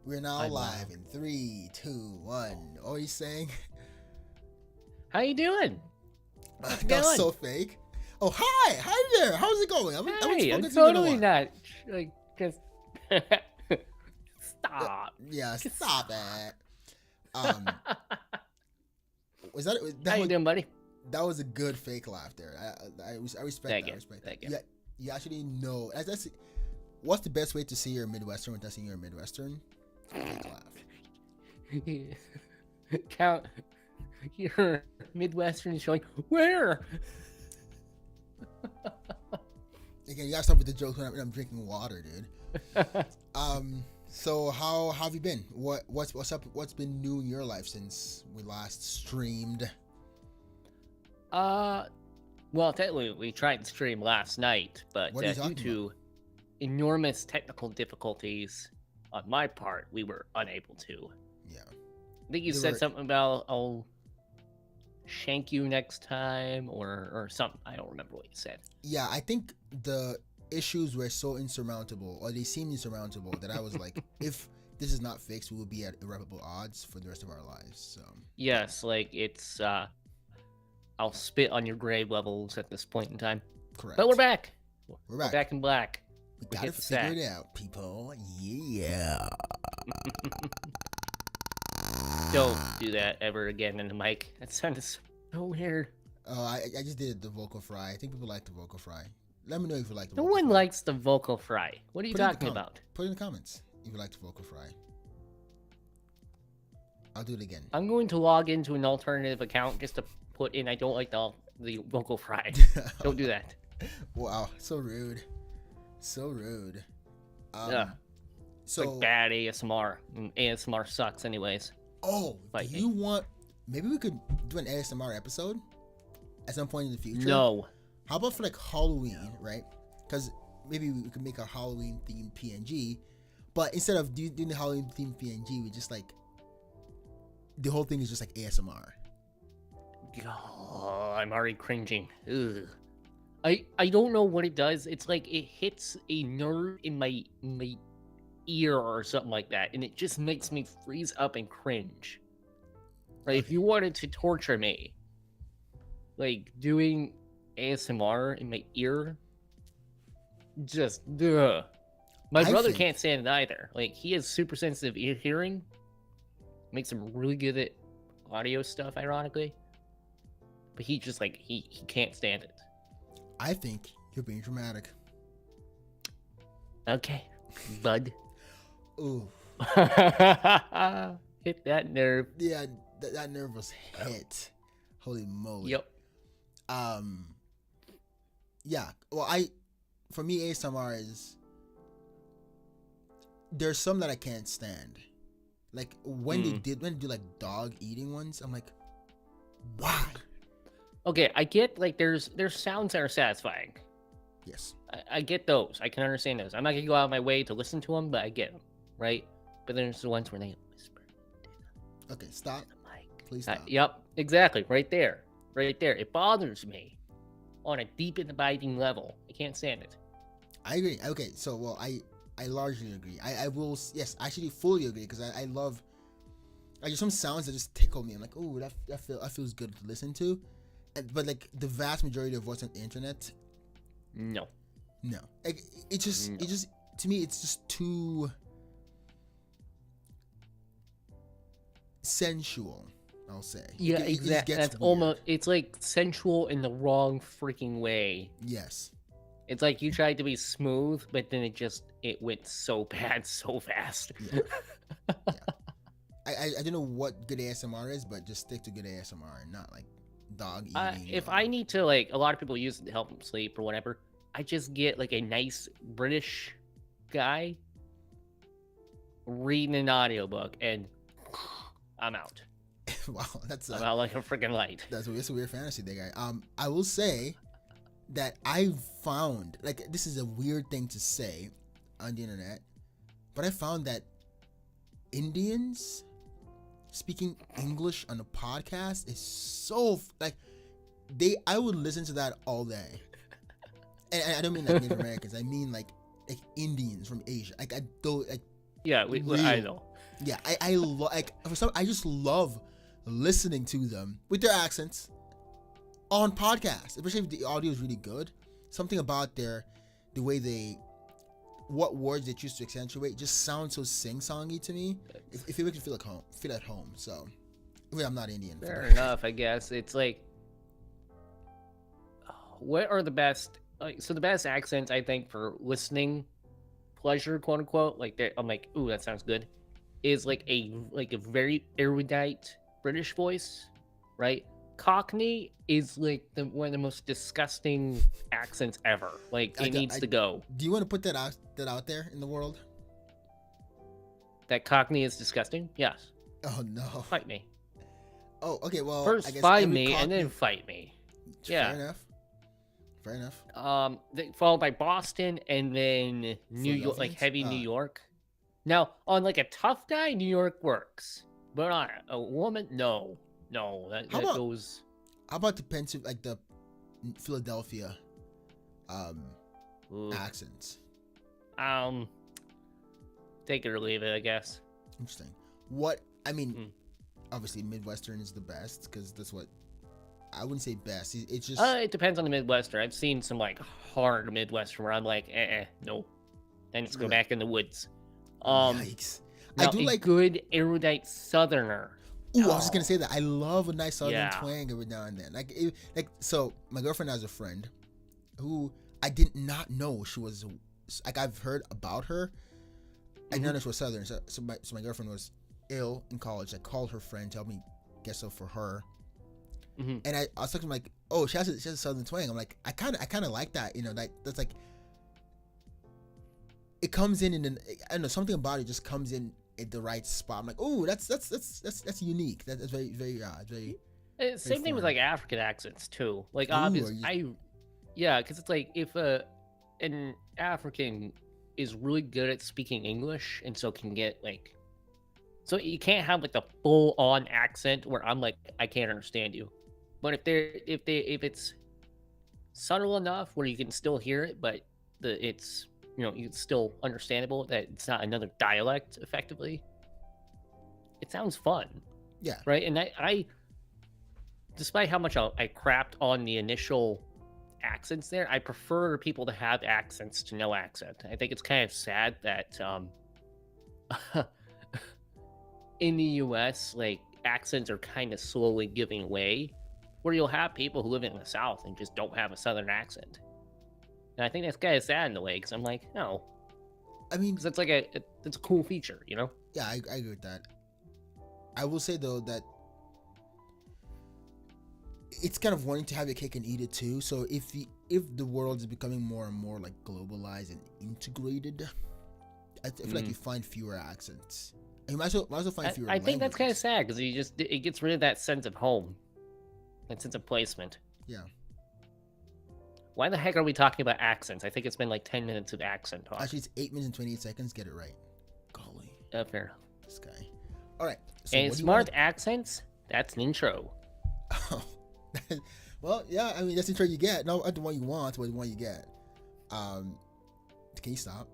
We're now I'm live in 3, 2, 1. What are you saying? How you doing? How's it That was going? so fake. Oh, hi there. How's it going? I haven't Hey, I'm spoken to you in a totally while. not like just stop. Yeah, Just stop it. Um, was that How that you was doing, buddy? that was a good fake laugh there. I respect Thank that. I you. respect Thank that. you. You actually know. That's what's the best way to see you're Midwestern without seeing you're Midwestern? Fake laugh. Count your Midwestern showing where? Again, you gotta start with the jokes when I'm drinking water, dude. So how have you been? What's up? What's been new in your life since we last streamed? Well, technically we tried to stream last night, but What are you due talking to enormous technical difficulties on my part, we were unable to. Yeah. I think you They said were- something about I'll shank you next time or something. I don't remember what you said. Yeah, I think the issues were so insurmountable, or they seemed insurmountable, that I was like, if this is not fixed, we will be at irreparable odds for the rest of our lives. So Yes, like it's I'll spit on your grave levels at this point in time. correct. But we're back. We're We're back. back in black. We We gotta hit the figure sack. it out, people. Yeah. Don't do that ever again in the mic. That sounded so weird. I just did the vocal fry. I think people like the vocal fry. Let me know if you like the No vocal one fry. likes the vocal fry. What are you Put it in the talking comment. about? Put it in the comments if you like the vocal fry. I'll do it again. I'm going to log into an alternative account just to put in I don't like the vocal fry. Don't do that. Wow, so rude. So rude. Yeah. It's So, like bad ASMR. And ASMR sucks anyways. oh, Fight do me. you want? Maybe we could do an ASMR episode at some point in the future. No. How about for like Halloween, right? Because maybe we could make a Halloween themed PNG, but instead of doing the Halloween themed PNG, we just like the whole thing is just like ASMR. Oh, I'm already cringing. Ugh. I don't know what it does. It's like it hits a nerve in my ear or something like that, and it just makes me freeze up and cringe. Like if you wanted to torture me, like doing ASMR in my ear, just ugh. My I brother think- can't stand it either. Like he has super sensitive ear hearing, makes him really good at audio stuff, ironically. But he just like he can't stand it. I think you're being dramatic. Okay, bud. Ooh, Hit that nerve. yeah, that nerve was hit. Holy moly. Yep. Yeah. Well, for me, ASMR is there's some that I can't stand. Like when they do like dog eating ones, I'm like, why? Okay, I get like there's sounds that are satisfying. Yes. I get those. I can understand those. I'm not gonna go out of my way to listen to them, but I get them, right? But then there's the ones where they whisper Okay, stop. in the mic. Please stop. Yep, exactly. Right there. Right there. It bothers me on a deep and abiding level. I can't stand it. I agree. Okay, so well, I largely agree. I will, yes, actually fully agree, because I love like there's some sounds that just tickle me. I'm like, oh, that feels good to listen to. But like the vast majority of what's on the internet, No. no. Like it just to me it's just too sensual, I'll say. Yeah, It just exactly. gets That's weird. almost. It's like sensual in the wrong freaking way. Yes. It's like you tried to be smooth, but then it went so bad so fast. Yeah. I don't know what good ASMR is, but just stick to good ASMR and not like dog eating. If or- I need to, like, a lot of people use it to help them sleep or whatever, I just get like a nice British guy reading an audiobook and I'm out. wow, that's I'm out like a freaking light. that's a weird fantasy there, guy. I will say that I found, like, this is a weird thing to say on the internet, but I found that Indians speaking English on a podcast is so like I would listen to that all day. And I don't mean like Native Americans. I mean like Indians from Asia. Like I don't like Yeah, I real. know. Yeah, like for some, I just love listening to them with their accents on podcasts, especially if the audio is really good. Something about the way what words they choose to accentuate just sounds so sing-songy to me. If it makes me feel at home. So, I mean, I'm not Indian. Fair enough, I guess. It's like, what are the best? Like, so the best accents I think for listening pleasure, quote unquote, like that. I'm like, ooh, that sounds good. Is like a very erudite British voice, right? Cockney is like one of the most disgusting accents ever. Like it needs to go. Do you want to put that out there in the world? That Cockney is disgusting? Yes. Oh no. Fight me. Oh, okay. Well, first I guess find me and then fight me. Yeah. Fair enough. Fair enough. Followed by Boston and then New York, like heavy New York. Now, on like a tough guy, New York works, but on a woman, no, that goes. How about the Philadelphia, accents? Take it or leave it, I guess. Interesting. Obviously Midwestern is the best because that's what. I wouldn't say best. It's just. It depends on the Midwestern. I've seen some like hard Midwestern where I'm like, no. Then let's go back in the woods. Yikes! Now, I do like good erudite Southerner. Ooh, I was just gonna say that. I love a nice Southern twang every now and then. So my girlfriend has a friend who I did not know she was. Like I've heard about her. I didn't know she was Southern. So my girlfriend was ill in college. I called her friend to help me get stuff for her. And I was talking like, oh, she has a Southern twang. I'm like, I kind of like that, that's like, it comes in and I don't know, something about it just comes in at the right spot. I'm like, oh, that's unique. That's very very. Same thing with like African accents too. Like obviously, because it's like if an African is really good at speaking English and so can get like, so you can't have like the full on accent where I'm like, I can't understand you. But if it's subtle enough where you can still hear it, but it's it's still understandable that it's not another dialect effectively, it sounds fun. Yeah. Right. And I despite how much I crapped on the initial accents there, I prefer people to have accents to no accent. I think it's kind of sad that in the US, like accents are kind of slowly giving way, where you'll have people who live in the South and just don't have a Southern accent. And I think that's kind of sad in a way, because I'm like, no. I mean, that's like it's a cool feature, Yeah, I agree with that. I will say though that it's kind of wanting to have your cake and eat it too. So if the world is becoming more and more like globalized and integrated, I feel like you find fewer accents. And you might as well find fewer. I think that's kind of sad because it gets rid of that sense of home, that sense of placement. Yeah. Why the heck are we talking about accents? I think it's been like 10 minutes of accent talk. Actually, it's 8 minutes and 28 seconds. Get it right. Golly. Fair. This guy. All right. So and smart accents, that's an intro. Oh. Well, yeah, I mean, that's the intro you get. No, not the one you want, but the one you get. Can you stop?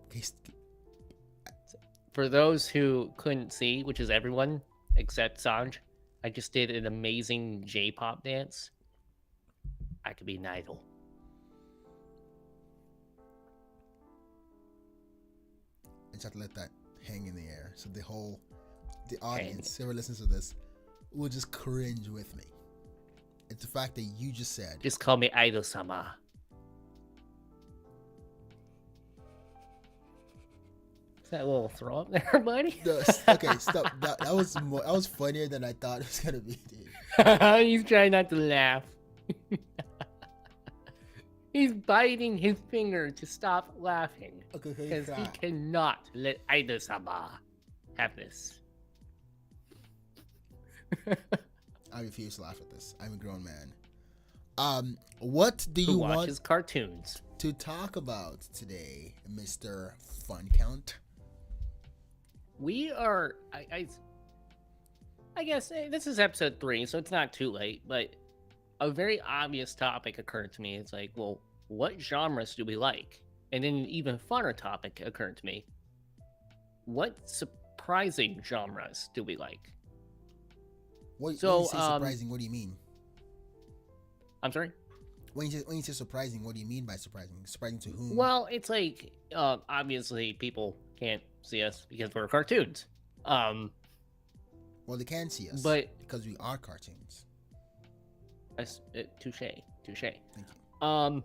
For those who couldn't see, which is everyone except Sanj, I just did an amazing J-pop dance. I could be an idol. I just have to let that hang in the air, so the audience, whoever listens to this, will just cringe with me. It's the fact that you just said. Just call me Idol-sama. Is that a little throw up there, buddy? No, okay, stop. That was funnier than I thought it was gonna be, dude. He's trying not to laugh. He's biting his finger to stop laughing. Okay, because he cannot let Idol-sama have this. I refuse to laugh at this. I'm a grown man. What do you want watches cartoons to talk about today, Mr. Fun Count? We are, I guess this is episode 3, so it's not too late, but a very obvious topic occurred to me. It's like, well, what genres do we like? And then an even funner topic occurred to me. What surprising genres do we like? When you So, say surprising, what do you mean? I'm sorry? When you say surprising, what do you mean by surprising? Surprising to whom? Well, it's like, obviously people can't see us because we're cartoons. Um, Well, they can see us but because we are cartoons. touche, touche. Thank you.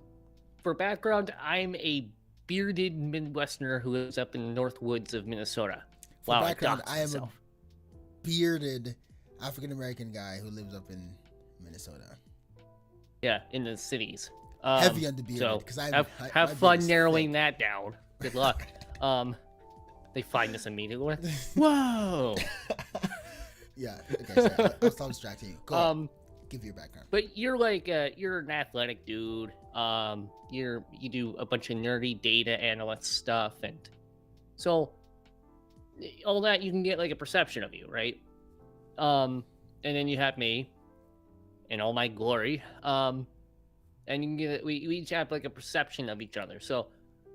For background, I'm a bearded Midwesterner who lives up in the North Woods of Minnesota. For Wow, background, I I am myself. a bearded African American guy who lives up in Minnesota. Yeah, in the cities. Heavy on the beard, So 'cause I'm- have my beard fun is narrowing thick. that down. Good luck. They find us immediately. Whoa. Yeah. Okay. Sorry, I'll stop distracting you. Go on. Give your background. But you're like you're an athletic dude. You do a bunch of nerdy data analyst stuff, and so all that you can get like a perception of you, right? And then you have me in all my glory. And you can get we each have like a perception of each other. So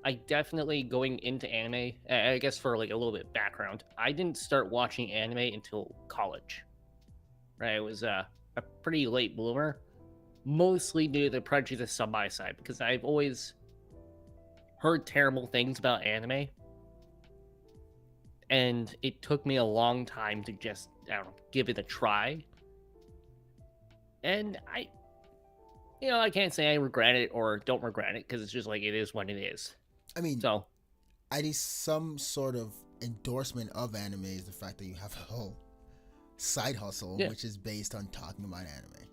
I definitely going into anime. I guess for like a little bit of background, I didn't start watching anime until college. Right, it was a pretty late bloomer, mostly due to the prejudice on my side because I've always heard terrible things about anime, and it took me a long time to just give it a try. And I can't say I regret it or don't regret it because it's just like it is what it is. I mean, So I need some sort of endorsement of anime is the fact that you have a whole side hustle, Yeah. which is based on talking about anime.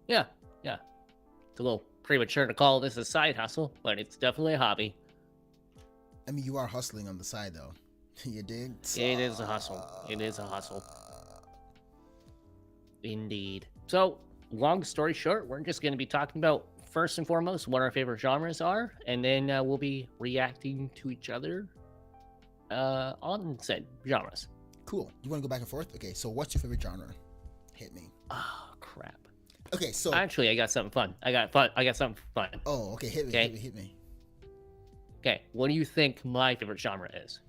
yeah, it's a little premature to call this a side hustle, but it's definitely a hobby. I mean, you are hustling on the side, though. You dig? It is a hustle. It is a hustle. Indeed. So, long story short, we're just going to be talking about, first and foremost, what our favorite genres are, and then we'll be reacting to each other on said genres. Cool. You want to go back and forth? Okay, so what's your favorite genre? Hit me. Oh, crap. Okay, so... Actually, I got something fun. I got something fun. Oh, okay, hit me, Okay. hit me. Okay, what do you think my favorite genre is?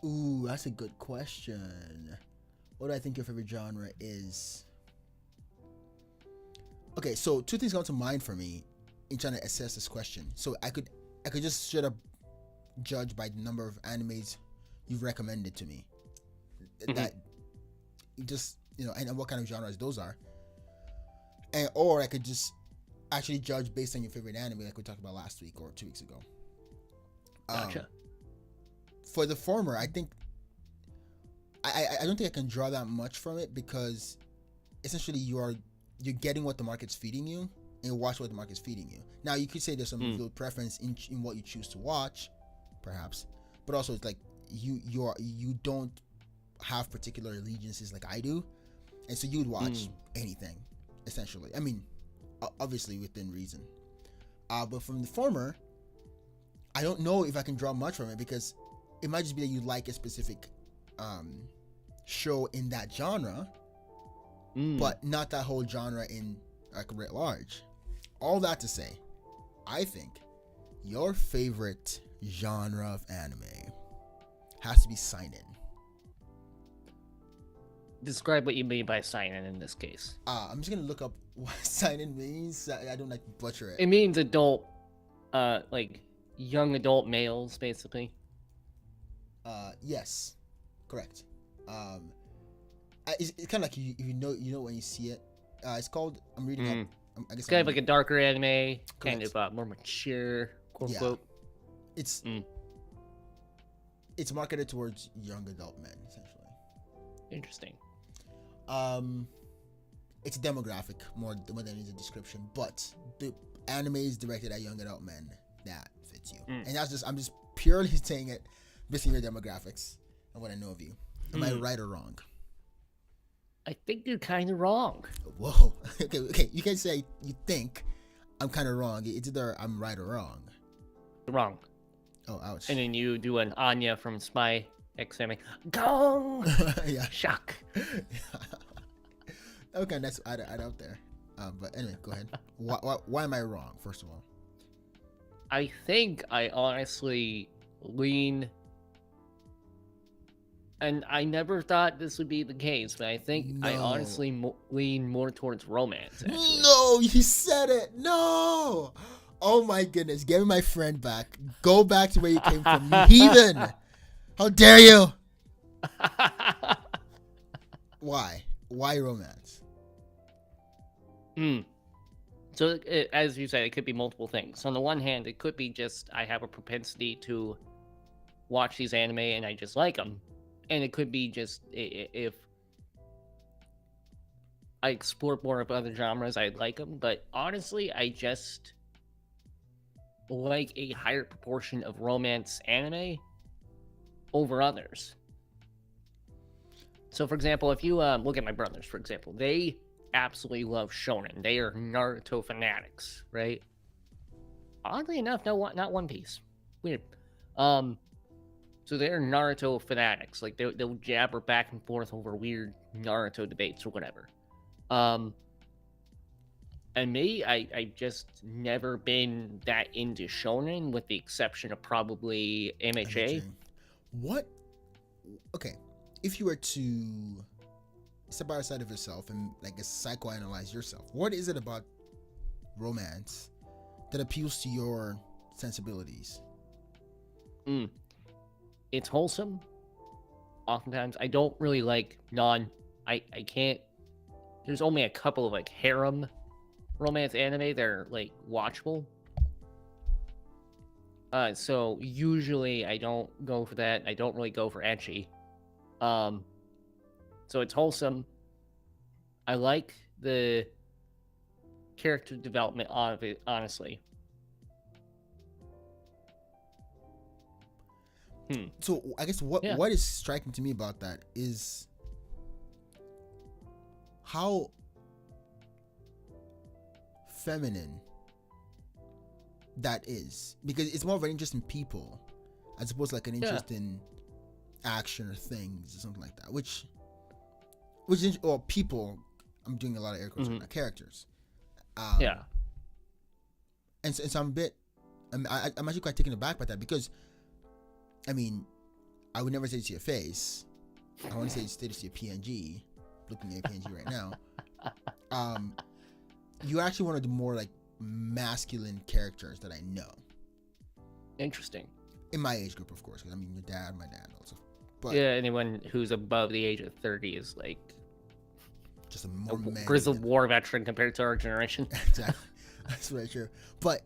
Ooh, that's a good question. What do I think your favorite genre is? Okay, so two things come to mind for me in trying to assess this question. So I could just straight up judge by the number of animes you've recommended to me. That just, and what kind of genres those are. And or I could just actually judge based on your favorite anime like we talked about last week or 2 weeks ago. Gotcha. For the former, I think I don't think I can draw that much from it because essentially you're getting what the market's feeding you and you watch what the market's feeding you. Now you could say there's some real preference in what you choose to watch, perhaps, but also it's like you don't have particular allegiances like I do, and so you would watch anything essentially. I mean, obviously within reason. But from the former, I don't know if I can draw much from it because it might just be that you like a specific show in that genre, but not that whole genre in like writ large. All that to say, I think your favorite genre of anime has to be seinen. Describe what you mean by seinen in this case. I'm just gonna look up what seinen means. I don't like to butcher it. It means adult, like young adult males, basically. Yes, correct. It's kind of like you know when you see it. It's called. I'm reading up. I guess It's kind of like a darker anime, kind Correct. of more mature, quote Yeah. unquote. It's marketed towards young adult men, essentially. Interesting. It's a demographic more than it's a description, but the anime is directed at young adult men. That fits you, and I'm just purely saying it based on your demographics and what I know of you. Am I right or wrong? I think you're kind of wrong. Whoa. Okay. You can say you think I'm kind of wrong. It's either I'm right or wrong. Wrong. Oh, ouch. And then you do an Anya from Spy X Family. Gong! Yeah. Shock. Okay, that's add out there. But anyway, go ahead. Why am I wrong? First of all, I think I honestly lean And I never thought this would be the case, but I think I No. honestly lean more towards romance, actually. No, you said it. No. Oh my goodness. Give me my friend back. Go back to where you came from, you heathen. How dare you? Why? Why romance? Hmm. So, as you said, it could be multiple things. On the one hand, it could be just I have a propensity to watch these anime and I just like them. And it could be just if I explore more of other genres, I like them. But honestly, I just like a higher proportion of romance anime over others. So, for example, if you look at my brothers, for example, they absolutely love shonen. They are Naruto fanatics, right? Oddly enough, no, not One Piece. Weird. Um, so they're Naruto fanatics. Like they'll jabber back and forth over weird Naruto debates or whatever. Um, and me, I just never been that into shonen, with the exception of probably MHA. What? Okay, if you were to step outside of yourself and like psychoanalyze yourself, what is it about romance that appeals to your sensibilities? It's wholesome. Oftentimes, I don't really like I can't. There's only a couple of like harem romance anime that are like watchable. So usually I don't go for that. I don't really go for ecchi. So it's wholesome. I like the character development of it, honestly. So I guess what is striking to me about that is how feminine that is, because it's more of an interest in people as opposed to like an interest in action or things or something like that, which is, or people, I'm doing a lot of air quotes on that, characters. And so I'm a bit, I'm actually quite taken aback by that, because I mean, I would never say it to your face. I want to say it to your PNG, looking at your PNG right now. You actually one of the more like masculine characters that I know. Interesting. In my age group, of course, because I mean, your dad, my dad, also. But yeah, anyone who's above the age of 30 is like just a more grizzled war veteran compared to our generation. Exactly, that's very true. But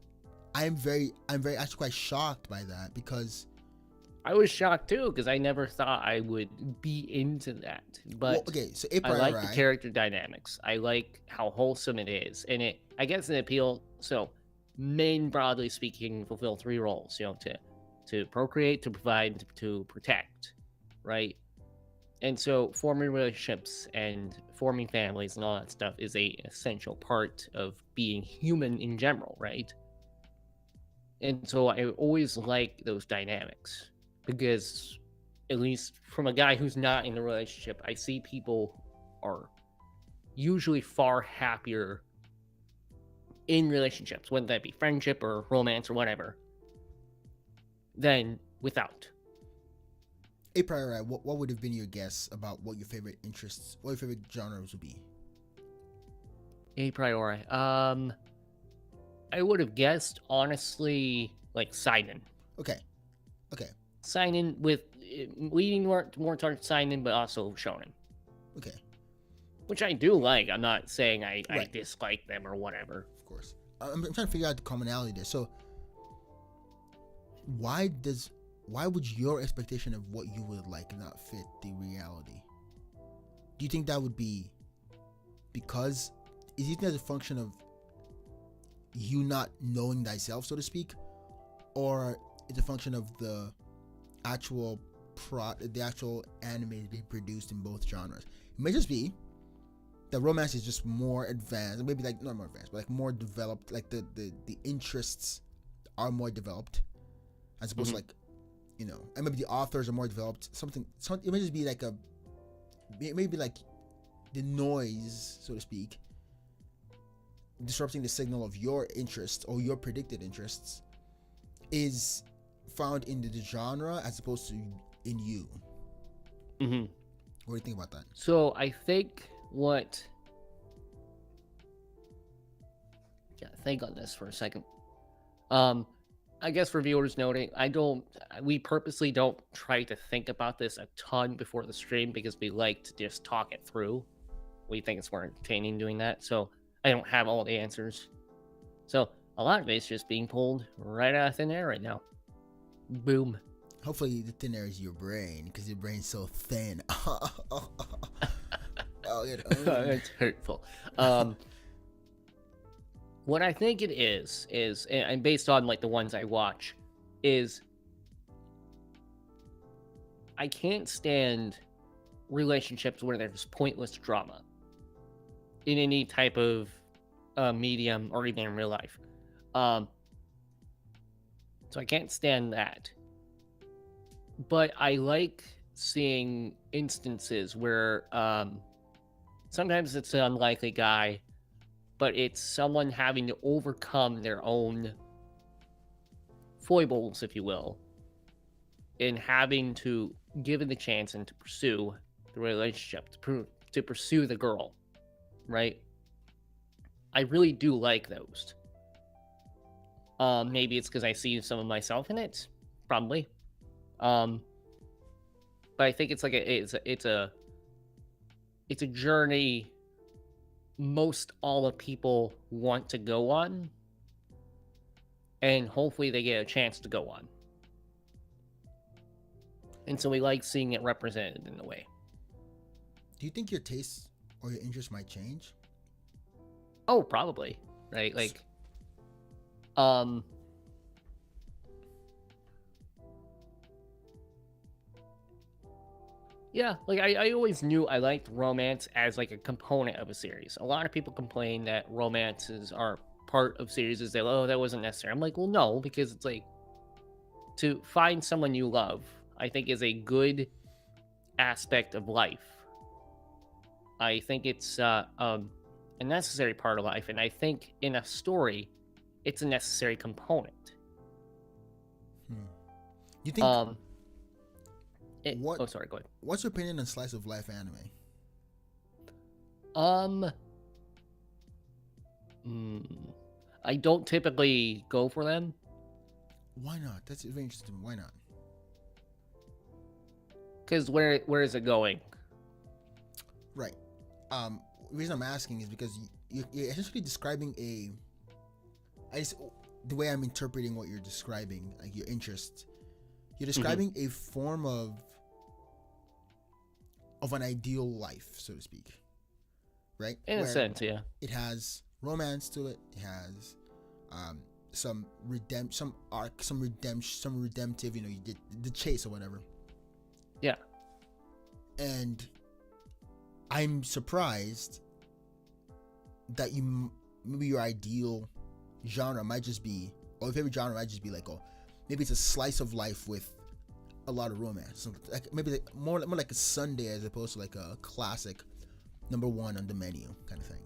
I'm very actually quite shocked by that, because I was shocked too, because I never thought I would be into that. But well, okay, so I like the character dynamics. I like how wholesome it is, and I guess it appeal. So men, broadly speaking, fulfill three roles. To procreate, to provide, to protect, right? And so forming relationships and forming families and all that stuff is a essential part of being human in general, right? And so I always like those dynamics, because at least from a guy who's not in a relationship, I see people are usually far happier in relationships, whether that be friendship or romance or whatever, than without. A priori, what would have been your guess about what your favorite interests, what your favorite genres would be? A priori, I would have guessed, honestly, like seinen. Okay. Seinen, with leaning more towards seinen, but also shonen. Okay. Which I do like. I'm not saying I dislike them or whatever. Of course. I'm trying to figure out the commonality there. So, why would your expectation of what you would like not fit the reality? Do you think that would be because, is it as a function of you not knowing thyself, so to speak, or it's a function of the actual anime being produced in both genres? It may just be that romance is just more advanced, maybe like not more advanced, but like more developed, like the interests are more developed, as opposed to like, and maybe the authors are more developed. Something it may just be like maybe like the noise, so to speak, disrupting the signal of your interests or your predicted interests is found in the genre as opposed to in you. Hmm. What do you think about that? So I think what. Yeah, think on this for a second. Um, I guess for viewers noting, we purposely don't try to think about this a ton before the stream because we like to just talk it through. We think it's more entertaining doing that. So I don't have all the answers. So a lot of it's just being pulled right out of thin air right now. Boom. Hopefully the thin air is your brain, because your brain's so thin. I'll get owned. It's hurtful. What I think it is, and based on like the ones I watch, is I can't stand relationships where there's pointless drama in any type of medium or even in real life. So I can't stand that. But I like seeing instances where sometimes it's an unlikely guy, but it's someone having to overcome their own foibles, if you will, and having to give it the chance and to pursue the relationship, to pursue the girl, right? I really do like those. Maybe it's because I see some of myself in it, probably. But I think it's like it's a journey most all the people want to go on, and hopefully they get a chance to go on. And so we like seeing it represented in a way. Do you think your tastes or your interests might change? Oh, probably, right? Like, yeah, like I always knew I liked romance as like a component of a series. A lot of people complain that romances are part of series. They oh, that wasn't necessary. I'm like, well, no, because it's like to find someone you love, I think is a good aspect of life. I think it's a necessary part of life, and I think in a story, it's a necessary component. You think? Oh, sorry. Go ahead. What's your opinion on slice of life anime? I don't typically go for them. Why not? That's very interesting. Why not? Because where is it going? Right. The reason I'm asking is because you're essentially describing the way I'm interpreting what you're describing, like your interest. You're describing a form of an ideal life, so to speak, right? In a sense, yeah. It has romance to it. It has some arc, some redemptive. You know, you get the chase or whatever. Yeah. And I'm surprised that maybe your ideal genre might just be, or your favorite genre might just be like, oh, maybe it's a slice of life with a lot of romance. So like maybe like more like a Sunday as opposed to like a classic number one on the menu kind of thing.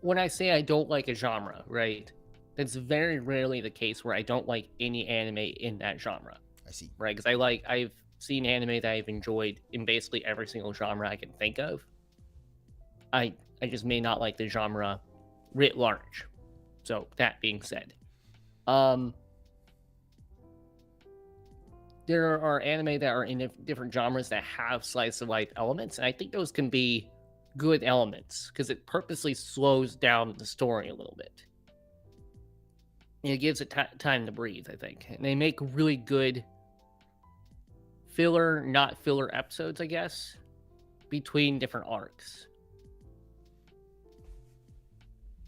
When I say I don't like a genre, right? That's very rarely the case where I don't like any anime in that genre. I see. Right? Because I've seen anime that I've enjoyed in basically every single genre I can think of. I just may not like the genre writ large. So that being said, there are anime that are in different genres that have slice of life elements, and I think those can be good elements because it purposely slows down the story a little bit. And it gives it time to breathe, I think. And they make really good filler, not filler episodes, I guess, between different arcs.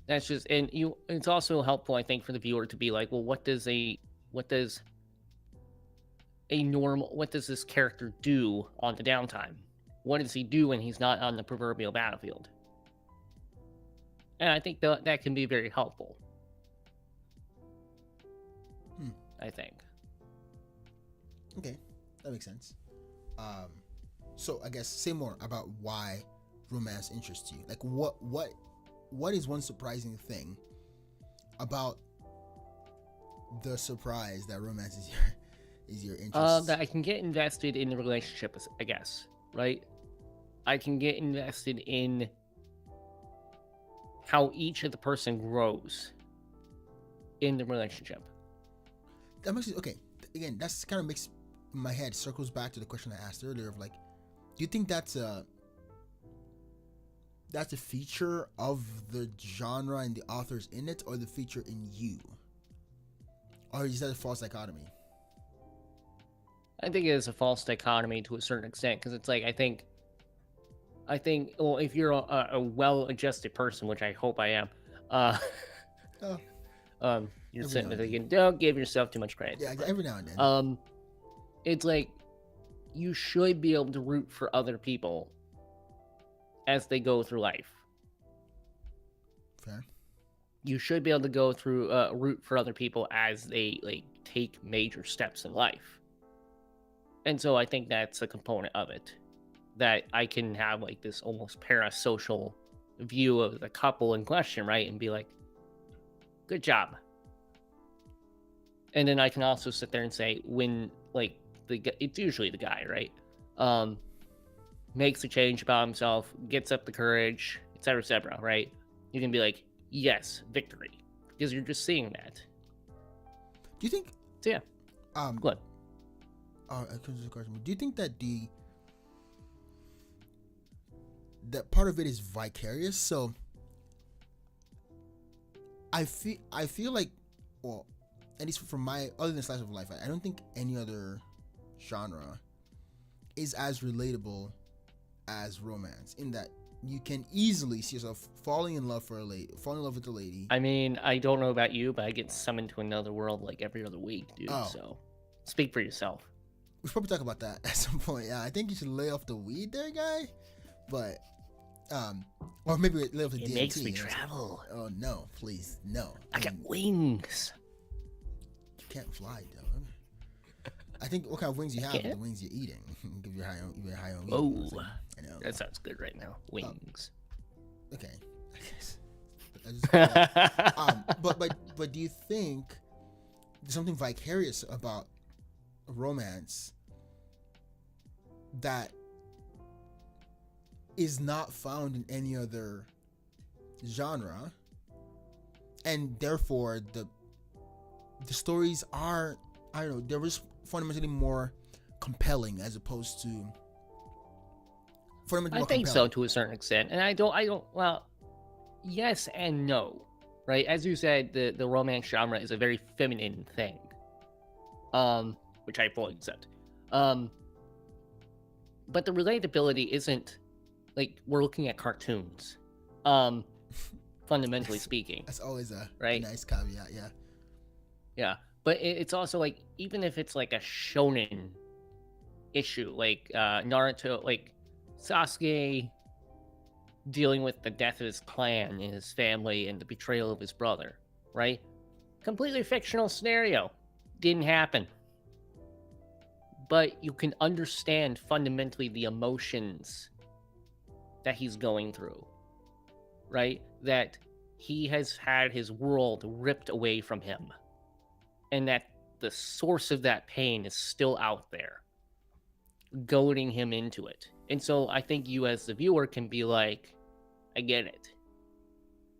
That's just, and it's also helpful, I think, for the viewer to be like, well, what does this character do on the downtime? What does he do when he's not on the proverbial battlefield? And I think that can be very helpful. I think. Okay, that makes sense. So I guess say more about why romance interests you. Like what is one surprising thing about the surprise that romance Is your interest? That I can get invested in the relationship, I guess, right? I can get invested in how each of the person grows in the relationship. That makes it okay. Again, that's kind of makes my head circles back to the question I asked earlier of like, do you think that's a feature of the genre and the authors in it, or the feature in you, or is that a false dichotomy? I think it is a false dichotomy to a certain extent, because it's like I think, well, if you're a well-adjusted person, which I hope I am, Oh, you're every sitting now there and thinking, don't give yourself too much credit. yeah, But, every now and then. it's like you should be able to root for other people as they go through life. Fair. You should be able to go through root for other people as they like take major steps in life. And so I think that's a component of it, that I can have like this almost parasocial view of the couple in question, right? And be like, good job. And then I can also sit there and say, when like it's usually the guy, right? Makes a change about himself, gets up the courage, etc., right? You can be like, yes, victory, because you're just seeing that. Do you think? So yeah, go ahead. Do you think that that part of it is vicarious? So I feel like, well, at least from my other than slice of life, I don't think any other genre is as relatable as romance, in that you can easily see yourself falling in love with a lady. I mean, I don't know about you, but I get summoned to another world like every other week, dude. Oh. So speak for yourself. We should probably talk about that at some point. Yeah, I think you should lay off the weed there, guy. But or maybe lay off the DMT. It makes me travel. Oh no, please, no. I got wings. You can't fly, though. I think what kind of wings you have are the wings you're eating. Give you high on wings. Oh, I know. that sounds good right now. Wings. Okay. I guess. But do you think there's something vicarious about romance that is not found in any other genre, and therefore the stories are, I don't know, they're just fundamentally more compelling as opposed to I think so, to a certain extent. And I don't well, yes and no, right? As you said, the romance genre is a very feminine thing, which I fully accept. But the relatability isn't like we're looking at cartoons, fundamentally speaking. That's always a right? nice caveat, yeah. Yeah, but it's also like, even if it's like a shonen issue, like Naruto, like Sasuke dealing with the death of his clan and his family and the betrayal of his brother, right? Completely fictional scenario. Didn't happen. But you can understand fundamentally the emotions that he's going through, right? That he has had his world ripped away from him, and that the source of that pain is still out there, goading him into it. And so I think you as the viewer can be like, I get it.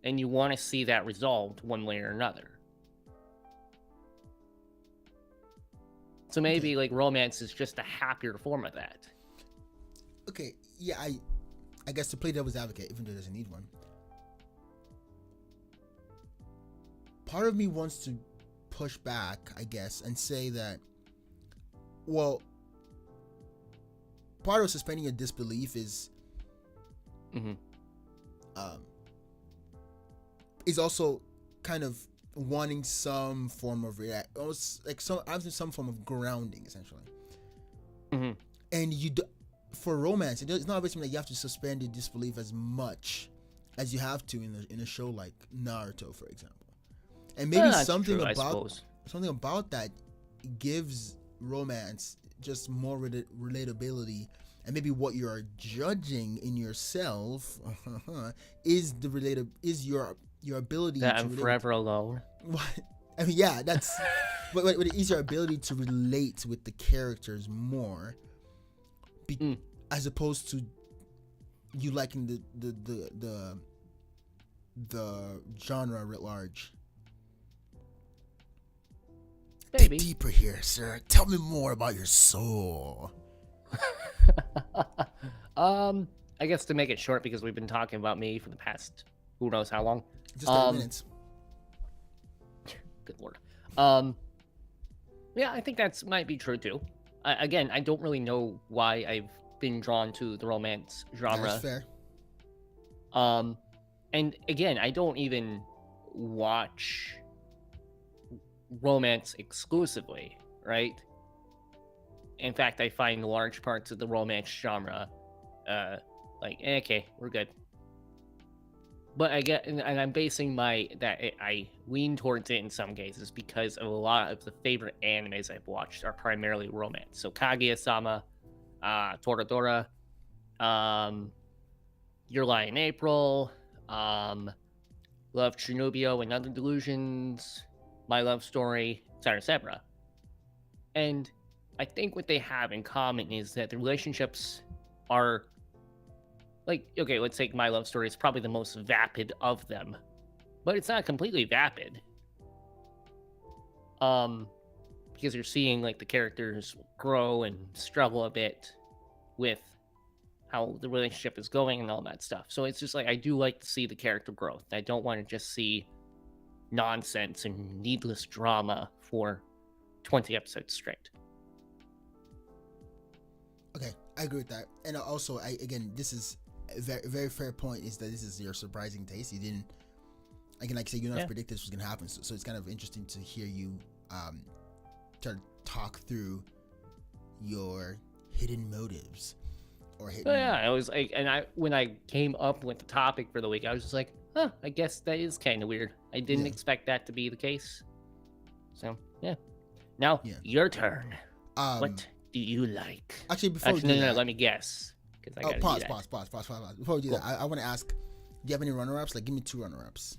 And you want to see that resolved one way or another. So maybe like romance is just a happier form of that. Okay, yeah, I guess to play devil's advocate, even though it doesn't need one, part of me wants to push back, I guess, and say that, well, part of suspending your disbelief is is also kind of wanting some form of some form of grounding, essentially. And for romance, it's not always that you have to suspend your disbelief as much as you have to in a show like Naruto, for example. And maybe something about that gives romance just more relatability, and maybe what you're judging in yourself is your ability that I'm forever alone. What? I mean, yeah, that's. But it is your ability to relate with the characters more, as opposed to you liking the genre writ large. Maybe. Dig deeper here, sir. Tell me more about your soul. I guess to make it short, because we've been talking about me for the past who knows how long. Just 30 minutes. Good lord. Yeah, I think that's might be true too. Again, I don't really know why I've been drawn to the romance genre. That's fair. And again, I don't even watch romance exclusively, right? In fact, I find large parts of the romance genre, okay, we're good. But I get, and I'm basing I lean towards it in some cases because of a lot of the favorite animes I've watched are primarily romance. So Kaguya-sama, Toradora, Your Lie in April, Love Trinubio and Other Delusions, My Love Story, etc. And I think what they have in common is that the relationships are like, okay, let's take My Love Story. It's probably the most vapid of them, but it's not completely vapid. Because you're seeing like the characters grow and struggle a bit with how the relationship is going and all that stuff. So it's just like, I do like to see the character growth. I don't want to just see nonsense and needless drama for 20 episodes straight. Okay, I agree with that. And also, this is a very, very fair point, is that this is your surprising taste. You didn't, again, like I said, you don't predict this was going to happen. So it's kind of interesting to hear you try to talk through your hidden motives. I was like, and when I came up with the topic for the week, I was just like, I guess that is kind of weird. I didn't expect that to be the case. So, yeah. Now, your turn. What do you like? Actually, before we do that, let me guess. Pause. Before we do that, I want to ask, do you have any runner-ups? Like, give me 2 runner-ups.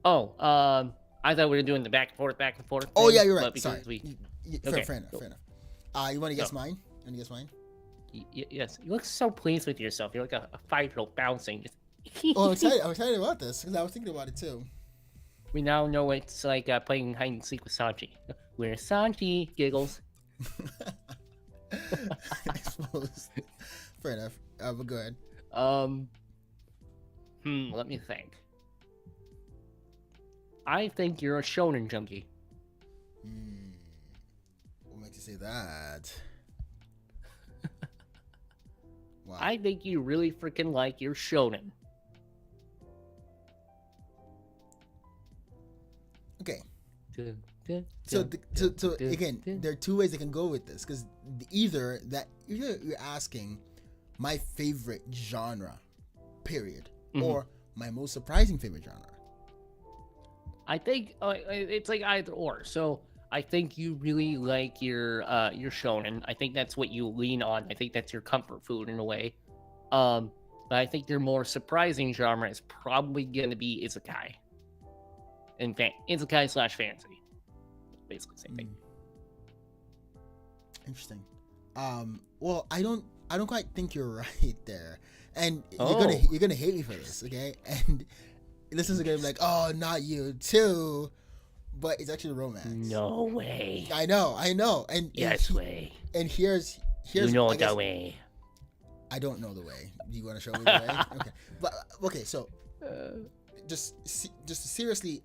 I thought we were doing the back and forth thing. Oh, yeah, you're right. Sorry. Fair enough. You want to guess mine? Yes. You look so pleased with yourself. You're like a 5-year-old bouncing. I'm excited about this, because I was thinking about it, too. We now know it's like playing hide and seek with Sanji. Where Sanji giggles. I suppose. Fair enough. But go ahead. Let me think. I think you're a shonen junkie. What makes you say that? Wow. I think you really freaking like your shonen. Okay. So again, there are 2 ways I can go with this, because either you're asking my favorite genre, period, or my most surprising favorite genre. I think it's like either or. So I think you really like your shonen. I think that's what you lean on. I think that's your comfort food in a way. But I think your more surprising genre is probably gonna be isekai. And isekai/fantasy. Basically the same thing. Interesting. Well, I don't quite think you're right there, and you're gonna hate me for this, okay? And listeners are gonna be like, "Oh, not you too," but it's actually romance. No way. I know, and way. And here's you know the way. I don't know the way. Do you want to show me the way? Okay, but okay, so just seriously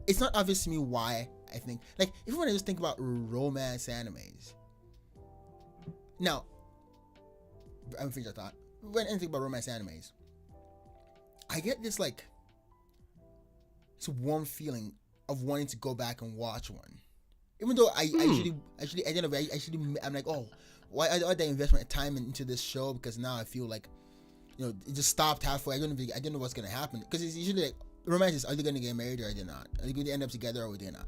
it's not obvious to me why I think, like, if you want to just think about romance animes. Now, I'm finish your thought. When I think about romance animes, I get this like it's a warm feeling of wanting to go back and watch one, even though I actually at the end of it, I'm like, oh, why I that investment of time into this show, because now I feel like, you know, it just stopped halfway. I don't know what's gonna happen, because it's usually like romance is, are they gonna get married or are they not? Are they going to end up together or are they not?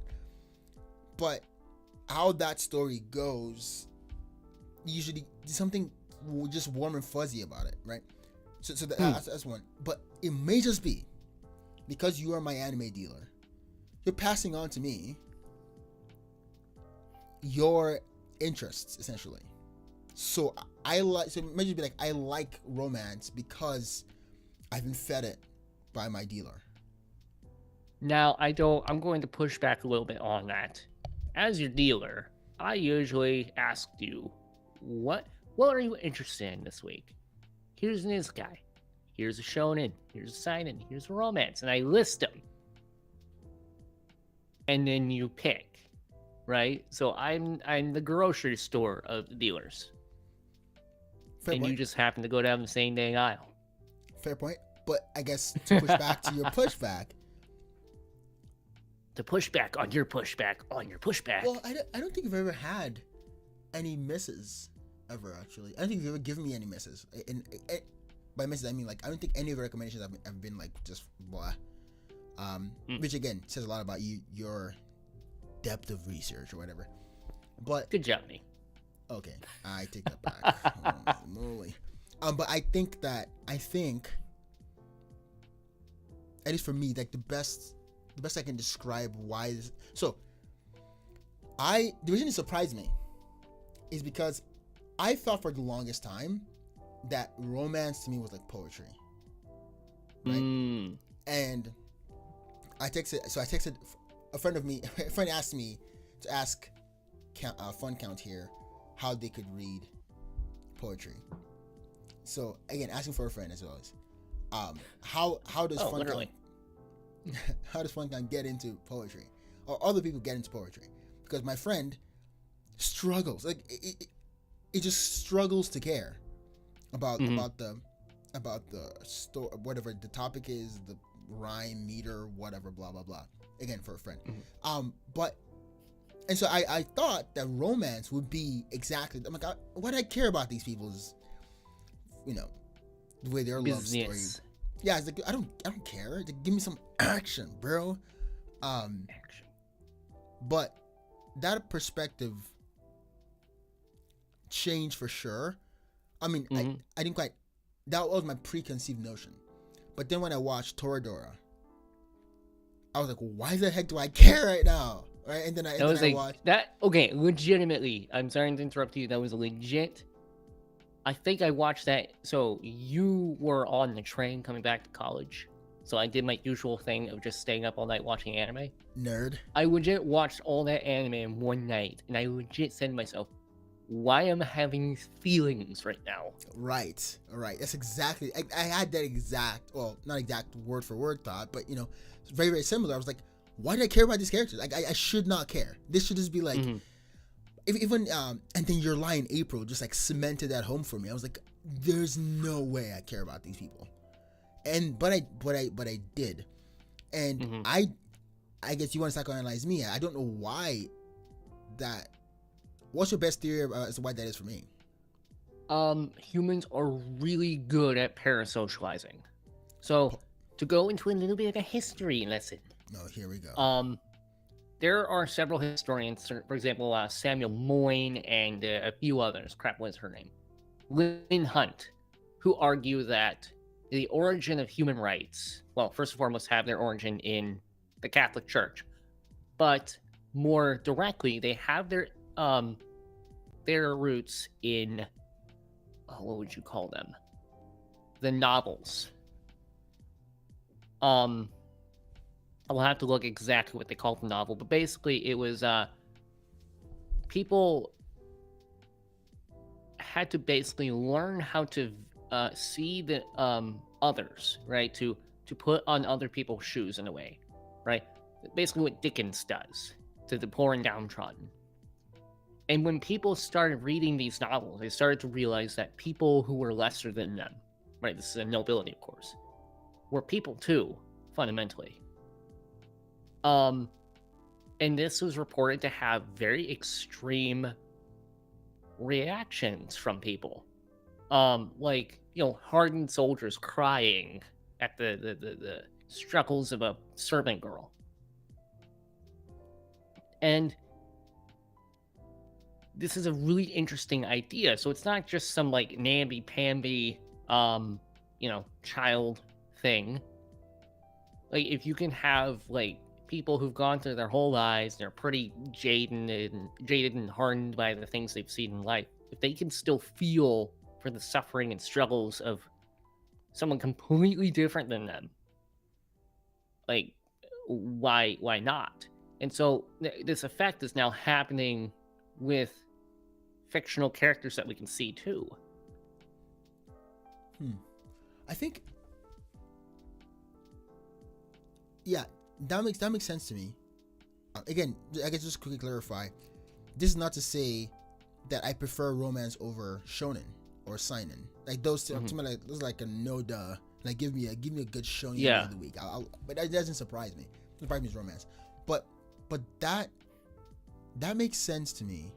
But how that story goes, usually something just warm and fuzzy about it, right? So that's one. But it may just be because you are my anime dealer, you're passing on to me your interests essentially. So I like, so maybe be like, I like romance because I've been fed it by my dealer. Now, I'm going to push back a little bit on that. As your dealer, I usually ask you, what are you interested in this week? Here's this guy. Here's a shonen. Here's a seinen. Here's a romance. And I list them. And then you pick, right? So I'm the grocery store of the dealers. Fair and point. You just happen to go down the same dang aisle. Fair point. But I guess to push back to your pushback. To push back on your pushback on your pushback. Well, I don't think I've ever had any misses ever, actually. I don't think you've ever given me any misses. And by misses, I mean, like, I don't think any of the recommendations have been, like, just blah. Which, again, says a lot about your depth of research or whatever. But good job, me. Okay, I take that back. Holy moly. But I think, at least for me, like, the best I can describe why this. So, the reason it surprised me is because I thought for the longest time that romance to me was like poetry, right? And I texted a friend of me. A friend asked me to ask Fun Count here how they could read poetry. So again, asking for a friend as well as how does Fun Count how does Fun Count get into poetry, or other people get into poetry? Because my friend struggles, like it just struggles to care about the story, whatever the topic is, the rhyme, meter, whatever, blah blah blah. Again, for a friend. But and so I thought that romance would be exactly. I'm like, what I care about these people is, the way their love story. Yeah, it's like I don't care. Like, give me some action, bro. Action. But that perspective changed for sure. I mean, I didn't quite. That was my preconceived notion. But then when I watched Toradora, I was like, why the heck do I care right now? Right? And then I watched that. Okay, legitimately, I'm sorry to interrupt you. That was legit. I think I watched that. So you were on the train coming back to college. So I did my usual thing of just staying up all night watching anime. Nerd. I legit watched all that anime in one night, and I legit said to myself, why am I having these feelings right now? Right. That's exactly. I had that exact, well, not exact word for word thought, but it's very, very similar. I was like, why do I care about these characters? Like, I should not care. This should just be like, even and then your line April just like cemented that home for me. I was like, there's no way I care about these people, but I did, and I guess you want to psychoanalyze me. I don't know why that. What's your best theory as to why that is for me? Humans are really good at parasocializing. So to go into a little bit of a history lesson. Oh, here we go. There are several historians, for example, Samuel Moyne and a few others. Crap, what is her name? Lynn Hunt, who argue that the origin of human rights, well, first and foremost, have their origin in the Catholic Church, but more directly, they have their roots in what would you call them? The novels. I'll have to look exactly what they call the novel, but basically it was people had to basically learn how to see the others, right? To put on other people's shoes in a way, right? Basically what Dickens does to the poor and downtrodden. And when people started reading these novels, they started to realize that people who were lesser than them, right? This is a nobility, of course, were people too, fundamentally. And this was reported to have very extreme reactions from people. Like, hardened soldiers crying at the struggles of a servant girl. And this is a really interesting idea. So it's not just some like namby-pamby, child thing. Like, if you can have like people who've gone through their whole lives, they're pretty jaded and hardened by the things they've seen in life. If they can still feel for the suffering and struggles of someone completely different than them, like why not? And so this effect is now happening with fictional characters that we can see too. I think, yeah, that makes sense to me. Again, I guess just quickly clarify. This is not to say that I prefer romance over shonen or seinen. Like those two, to me, like those like a no duh. Like give me a good shonen Yeah. of the week. But that doesn't surprise me. It surprises me is romance. But that makes sense to me.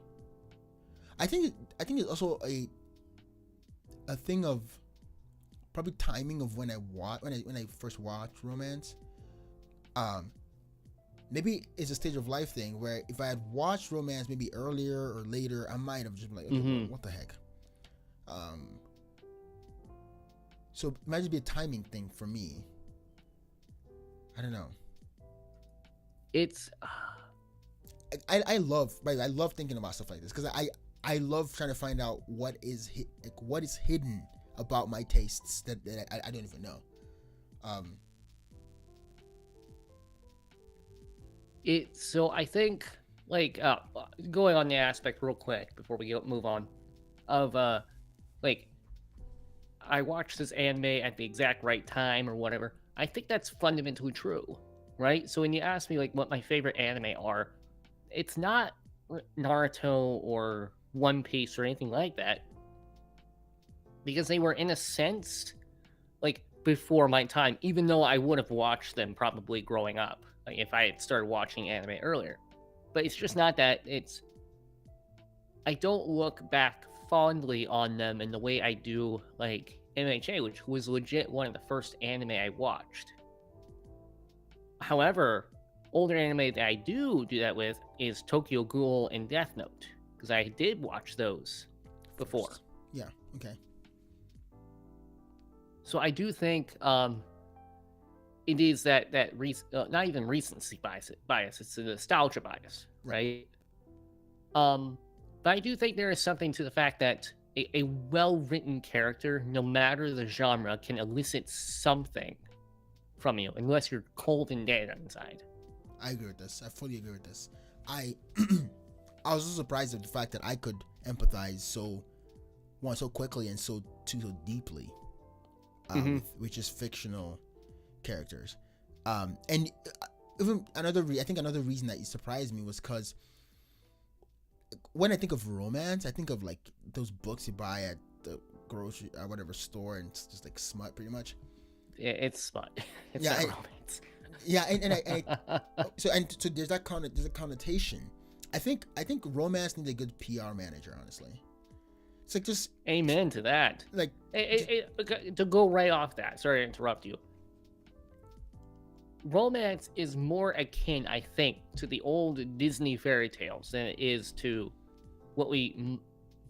I think it's also a thing of probably timing of when I first watched romance. Maybe it's a stage of life thing where if I had watched romance maybe earlier or later, I might have just been like, okay, what the heck. So it might just be a timing thing for me. I don't know. It's I love thinking about stuff like this because I love trying to find out what is hidden about my tastes that I don't even know. So I think like going on the aspect real quick before we move on of like I watched this anime at the exact right time or whatever. I think that's fundamentally true, right? So when you ask me like what my favorite anime are, it's not Naruto or One Piece or anything like that, because they were in a sense like before my time, even though I would have watched them probably growing up, like if I had started watching anime earlier. But it's just not that. I don't look back fondly on them in the way I do like MHA, which was legit one of the first anime I watched. However, older anime that I do that with is Tokyo Ghoul and Death Note, because I did watch those before. Yeah, okay. So I do think it is that not even recency bias, it's a nostalgia bias, right? But I do think there is something to the fact that a well-written character, no matter the genre, can elicit something from you, unless you're cold and dead inside. I agree with this. I fully agree with this. I was so surprised at the fact that I could empathize so quickly and so deeply with just fictional characters. And even I think another reason that it surprised me was because when I think of romance, I think of like those books you buy at the grocery or whatever store, and it's just like smut pretty much. It's smut. It's not romance. Yeah, so there's that connotation. I think romance needs a good PR manager, honestly. It's like just amen to that. Like to go right off that. Sorry to interrupt you. Romance is more akin, I think, to the old Disney fairy tales than it is to what we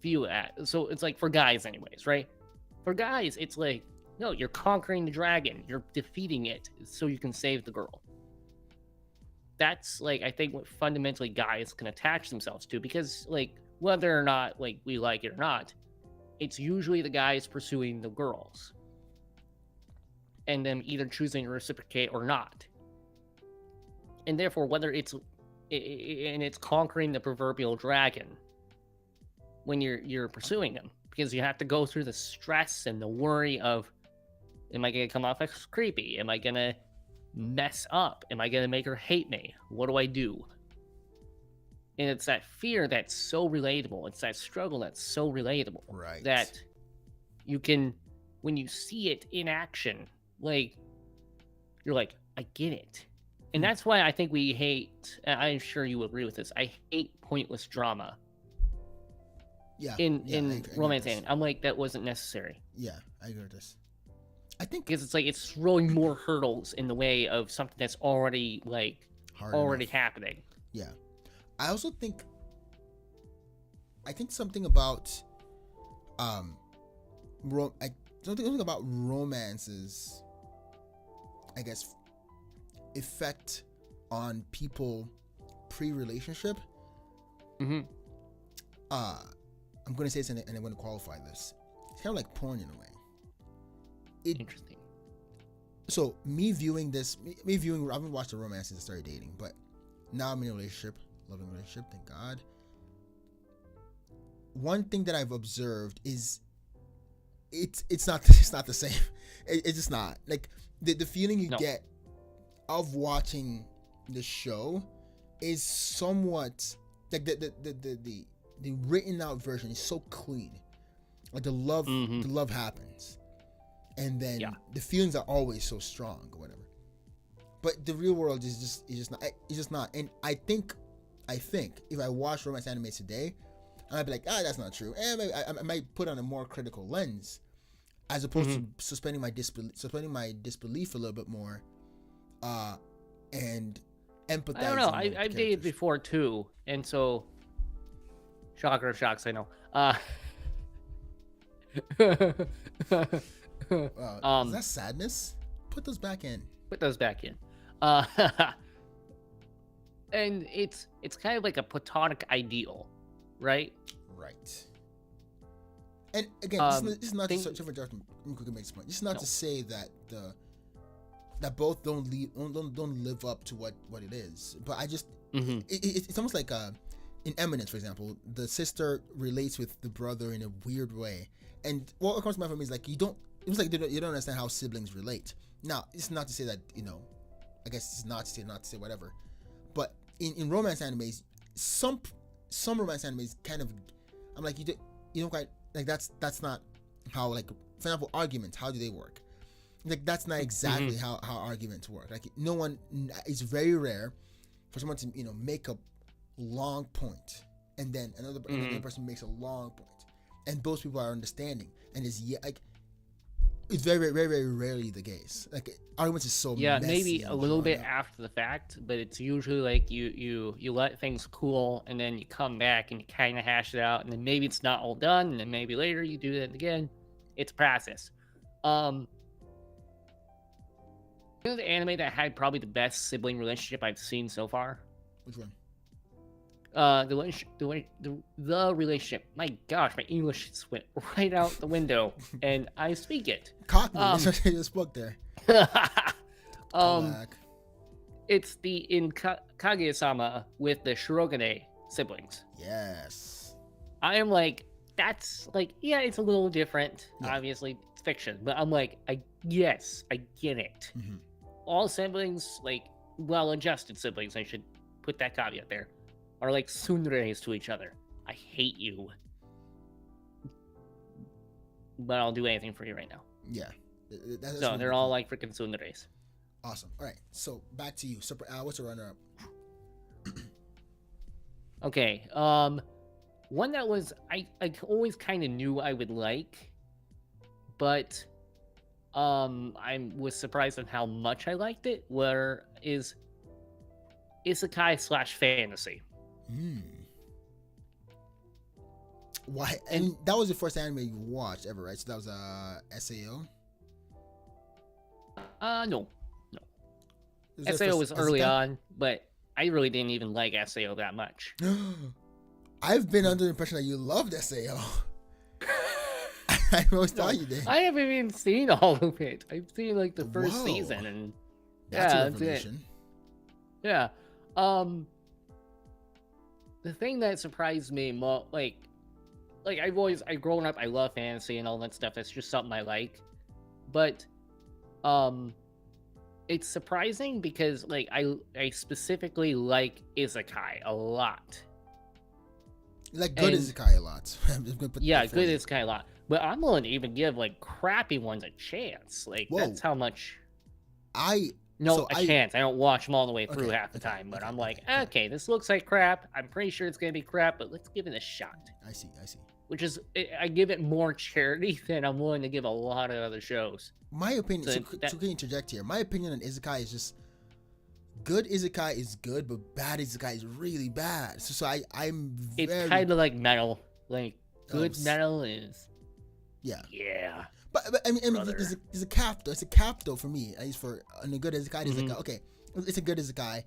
view at. So it's like for guys, anyways, right? For guys, it's like, no, you're conquering the dragon, you're defeating it, so you can save the girl. That's like, I think, what fundamentally guys can attach themselves to, because like whether or not like we like it or not, it's usually the guys pursuing the girls, and them either choosing to reciprocate or not. And therefore, whether it's conquering the proverbial dragon when you're pursuing them, because you have to go through the stress and the worry of, am I gonna come off as creepy? Am I gonna mess up? Am I gonna make her hate me? What do I do? And it's that fear that's so relatable. It's that struggle that's so relatable. Right. That you can, when you see it in action, like, you're like, I get it. And that's why I think we hate, I'm sure you agree with this, I hate pointless drama. Yeah. In romance anime. I'm like, that wasn't necessary. Yeah, I agree with this. I think because it's like it's throwing more hurdles in the way of something that's already like happening. Yeah. I also think something about something about romances, I guess, effect on people pre-relationship. Mm-hmm. I'm gonna say this and I'm gonna qualify this. It's kind of like porn in a way. Interesting. So me viewing, I haven't watched a romance since I started dating, but now I'm in a relationship, loving relationship, thank God. One thing that I've observed is it's not the same. It's just not like the feeling you get of watching the show is somewhat like the written out version is so clean. Like the love happens, and then the feelings are always so strong or whatever. But the real world is just not. And I think if I watch romance anime today, I might be like, that's not true. And I might put on a more critical lens, as opposed to suspending my disbelief a little bit more, and empathizing. I don't know. I've dated before too, and so shocker of shocks. I know. Is that sadness? Put those back in. And it's kind of like a platonic ideal, right? Right. And again, this is not to to say that that both don't live up to what it is. But I just it's almost like in Eminence, for example, the sister relates with the brother in a weird way. And what comes to mind for me is like you don't understand how siblings relate. Now, it's not to say that, I guess it's not to say whatever. But in romance animes, some romance animes kind of, I'm like, you don't quite, like that's not how, like, for example, arguments, how do they work? Like, that's not exactly how arguments work. Like, it's very rare for someone to, make a long point, and then another person makes a long point, and both people are understanding, and it's very, very, very rarely the case. Like, arguments is so messy, maybe a little bit after the fact, but it's usually like you let things cool, and then you come back and you kind of hash it out, and then maybe it's not all done, and then maybe later you do it again. It's a process. The anime that had probably the best sibling relationship I've seen so far. Which one? The relationship. My gosh, my English just went right out the window, and I speak it. Cockney. That's what I just spoke there. It's in Kaguya-sama with the Shirogane siblings. Yes. I am like, that's like, yeah, it's a little different. Yeah. Obviously, it's fiction, but I'm like, I get it. Mm-hmm. All siblings, like well-adjusted siblings, I should put that caveat there, are like tsunderes to each other. I hate you, but I'll do anything for you right now. Yeah. So they're all like freaking tsunderes. Awesome. All right. So back to you. What's the runner-up? Okay. One that was I always kind of knew I would like, but I was surprised at how much I liked it. Where is isekai / fantasy? Why? And that was the first anime you watched ever, right? So that was SAO. No. SAO was early on, but I really didn't even like SAO that much. I've been under the impression that you loved SAO. I always thought you did. I haven't even seen all of it. I've seen like the first season, and that's a revelation. Yeah. The thing that surprised me more, like I've grown up, I love fantasy and all that stuff. That's just something I like. But it's surprising because like I specifically like isekai a lot. Like good isekai a lot. Yeah, good isekai a lot. But I'm willing to even give like crappy ones a chance. Like that's how much chance. I don't watch them all the way through half the time, but I'm like, okay, this looks like crap. I'm pretty sure it's gonna be crap, but let's give it a shot. I see. Which is, I give it more charity than I'm willing to give a lot of other shows. My opinion, so can interject here? My opinion on isekai is just, good isekai is good, but bad isekai is really bad. So I'm very... It's kind of like metal. Like, good metal is... Yeah. But I mean there's a cap though. It's a cap though for me. At least for a good isekai, it's like, okay, it's a good isekai.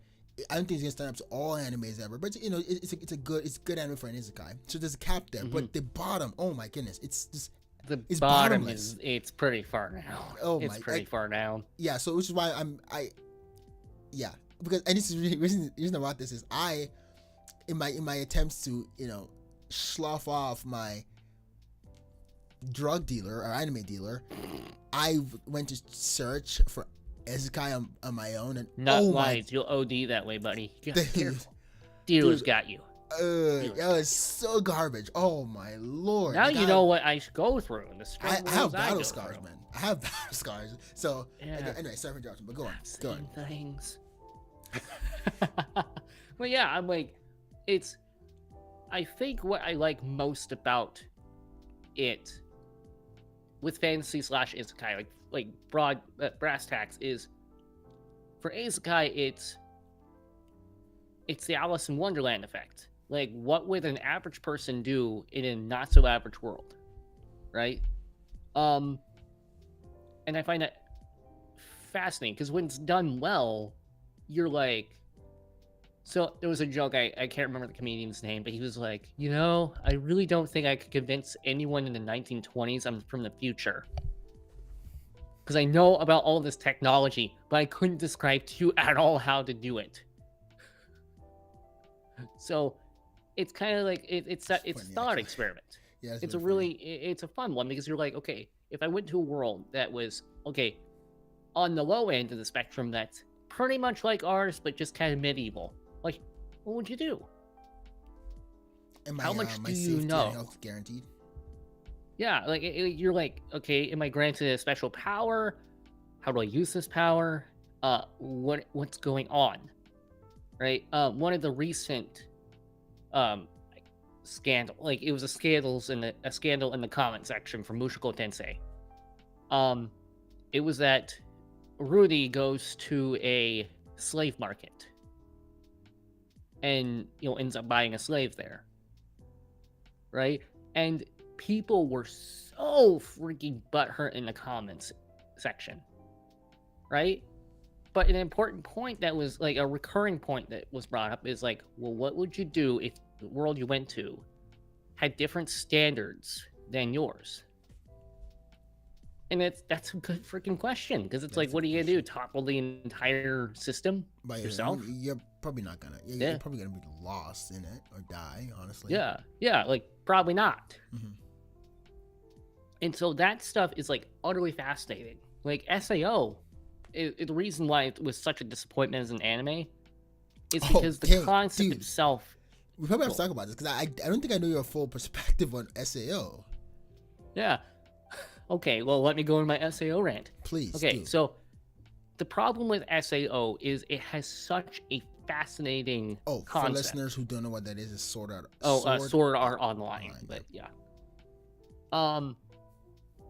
I don't think it's gonna stand up to all animes ever, but it's good anime for an isekai. So there's a cap there, but the bottom, oh my goodness, The it's bottom bottomless. it's pretty far down. Oh It's my, pretty far down. yeah. So which is why yeah, because and this is really reason about this is in my attempts to slough off my drug dealer or anime dealer, I went to search for isekai on my own, and Not wise. You'll OD that way, buddy. You gotta be careful. Dealers got you. That was so garbage. Oh my lord! Now you know what I should go through. And the I have battle go scars, through. man. I have battle scars. So Yeah. anyway, sorry for interrupting, but go on. I've Go on. seen things. Well, yeah, I'm like, I think what I like most about it with fantasy / isekai, like broad brass tacks, is for isekai, it's the Alice in Wonderland effect. Like, what would an average person do in a not so average world, right? And I find that fascinating because when it's done well, you're like. So there was a joke, I can't remember the comedian's name, but he was like, I really don't think I could convince anyone in the 1920s I'm from the future. Because I know about all this technology, but I couldn't describe to you at all how to do it. So it's kind of like, it's a thought experiment. Yeah, it's a fun one because you're like, okay, if I went to a world that was, okay, on the low end of the spectrum that's pretty much like ours, but just kind of medieval. Like, what would you do? How much do you know? And health guaranteed. Yeah, like you're like, okay, am I granted a special power? How do I use this power? What's going on? Right? One of the recent scandal, like it was a scandal in the comment section from Mushoku Tensei. It was that Rudy goes to a slave market and ends up buying a slave there, right? And people were so freaking butthurt in the comments section, right? But an important point that was like a recurring point that was brought up is like, well, what would you do if the world you went to had different standards than yours? And that's a good freaking question because it's like, what are you gonna do? Topple the entire system by yourself? You're probably not gonna. You're probably gonna be lost in it or die. Honestly. Yeah, like probably not. Mm-hmm. And so that stuff is like utterly fascinating. Like SAO, the reason why it was such a disappointment as an anime is because the concept itself. We probably have to talk about this because I don't think I know your full perspective on SAO. Yeah. Okay, well, let me go in my SAO rant. Please. Okay, so the problem with SAO is it has such a fascinating concept. For listeners who don't know what that is, it's Sword Art. Sword Art Online. But yeah.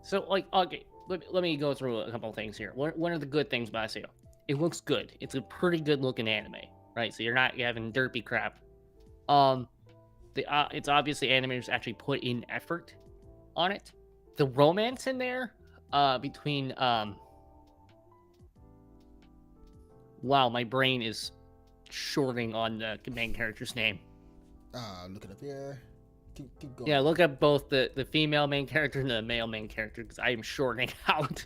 So like, okay, let me go through a couple of things here. One of the good things about SAO, it looks good. It's a pretty good looking anime, right? So you're not having derpy crap. It's obviously animators actually put in effort on it. The romance in there, between wow, my brain is shorting on the main character's name. Look it up here. Keep going. Yeah, look up both the female main character and the male main character because I am shorting out.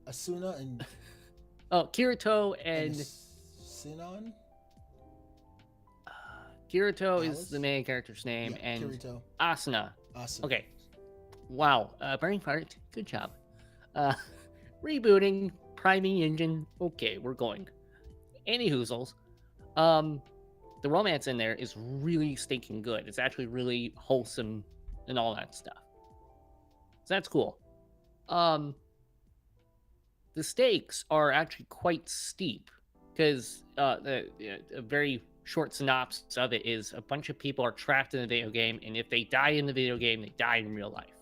Asuna and Kirito and Sinon. Kirito is the main character's name, and Kirito. Asuna. Awesome. Okay. Wow. Brain fart. Good job. Rebooting. Priming engine. Okay, we're going. Any hoozles. The romance in there is really stinking good. It's actually really wholesome and all that stuff. So that's cool. The stakes are actually quite steep because a very short synopsis of it is a bunch of people are trapped in a video game, and if they die in the video game, they die in real life.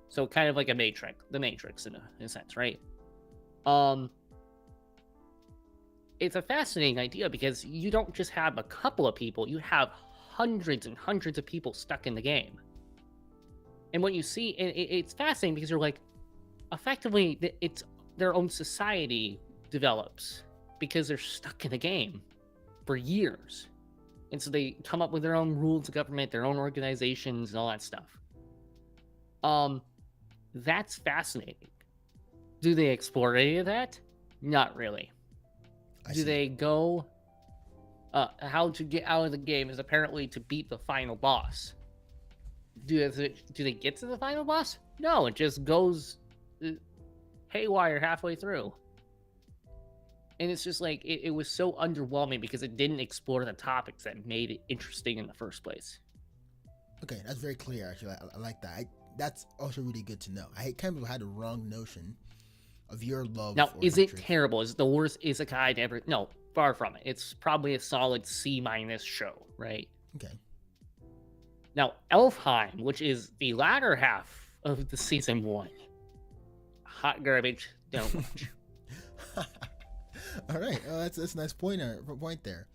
So kind of like the Matrix in a sense, right? It's a fascinating idea because you don't just have a couple of people, you have hundreds and hundreds of people stuck in the game. And what you see, it's fascinating because you're like, effectively, it's their own society develops because they're stuck in a game for years. And so they come up with their own rules of government, their own organizations, and all that stuff. That's fascinating. Do they explore any of that? Not really. Do they go... how to get out of the game is apparently to beat the final boss. Do they get to the final boss? No, it just goes haywire halfway through. And it's just like, it was so underwhelming because it didn't explore the topics that made it interesting in the first place. Okay, that's very clear, actually. I like that. That's also really good to know. I kind of had the wrong notion of your love. Now, is it terrible? Is it the worst isekai I'd ever... No, far from it. It's probably a solid C- show, right? Okay. Now, Elfheim, which is the latter half of the season 1. Hot garbage. Don't watch. All right, that's a nice point there.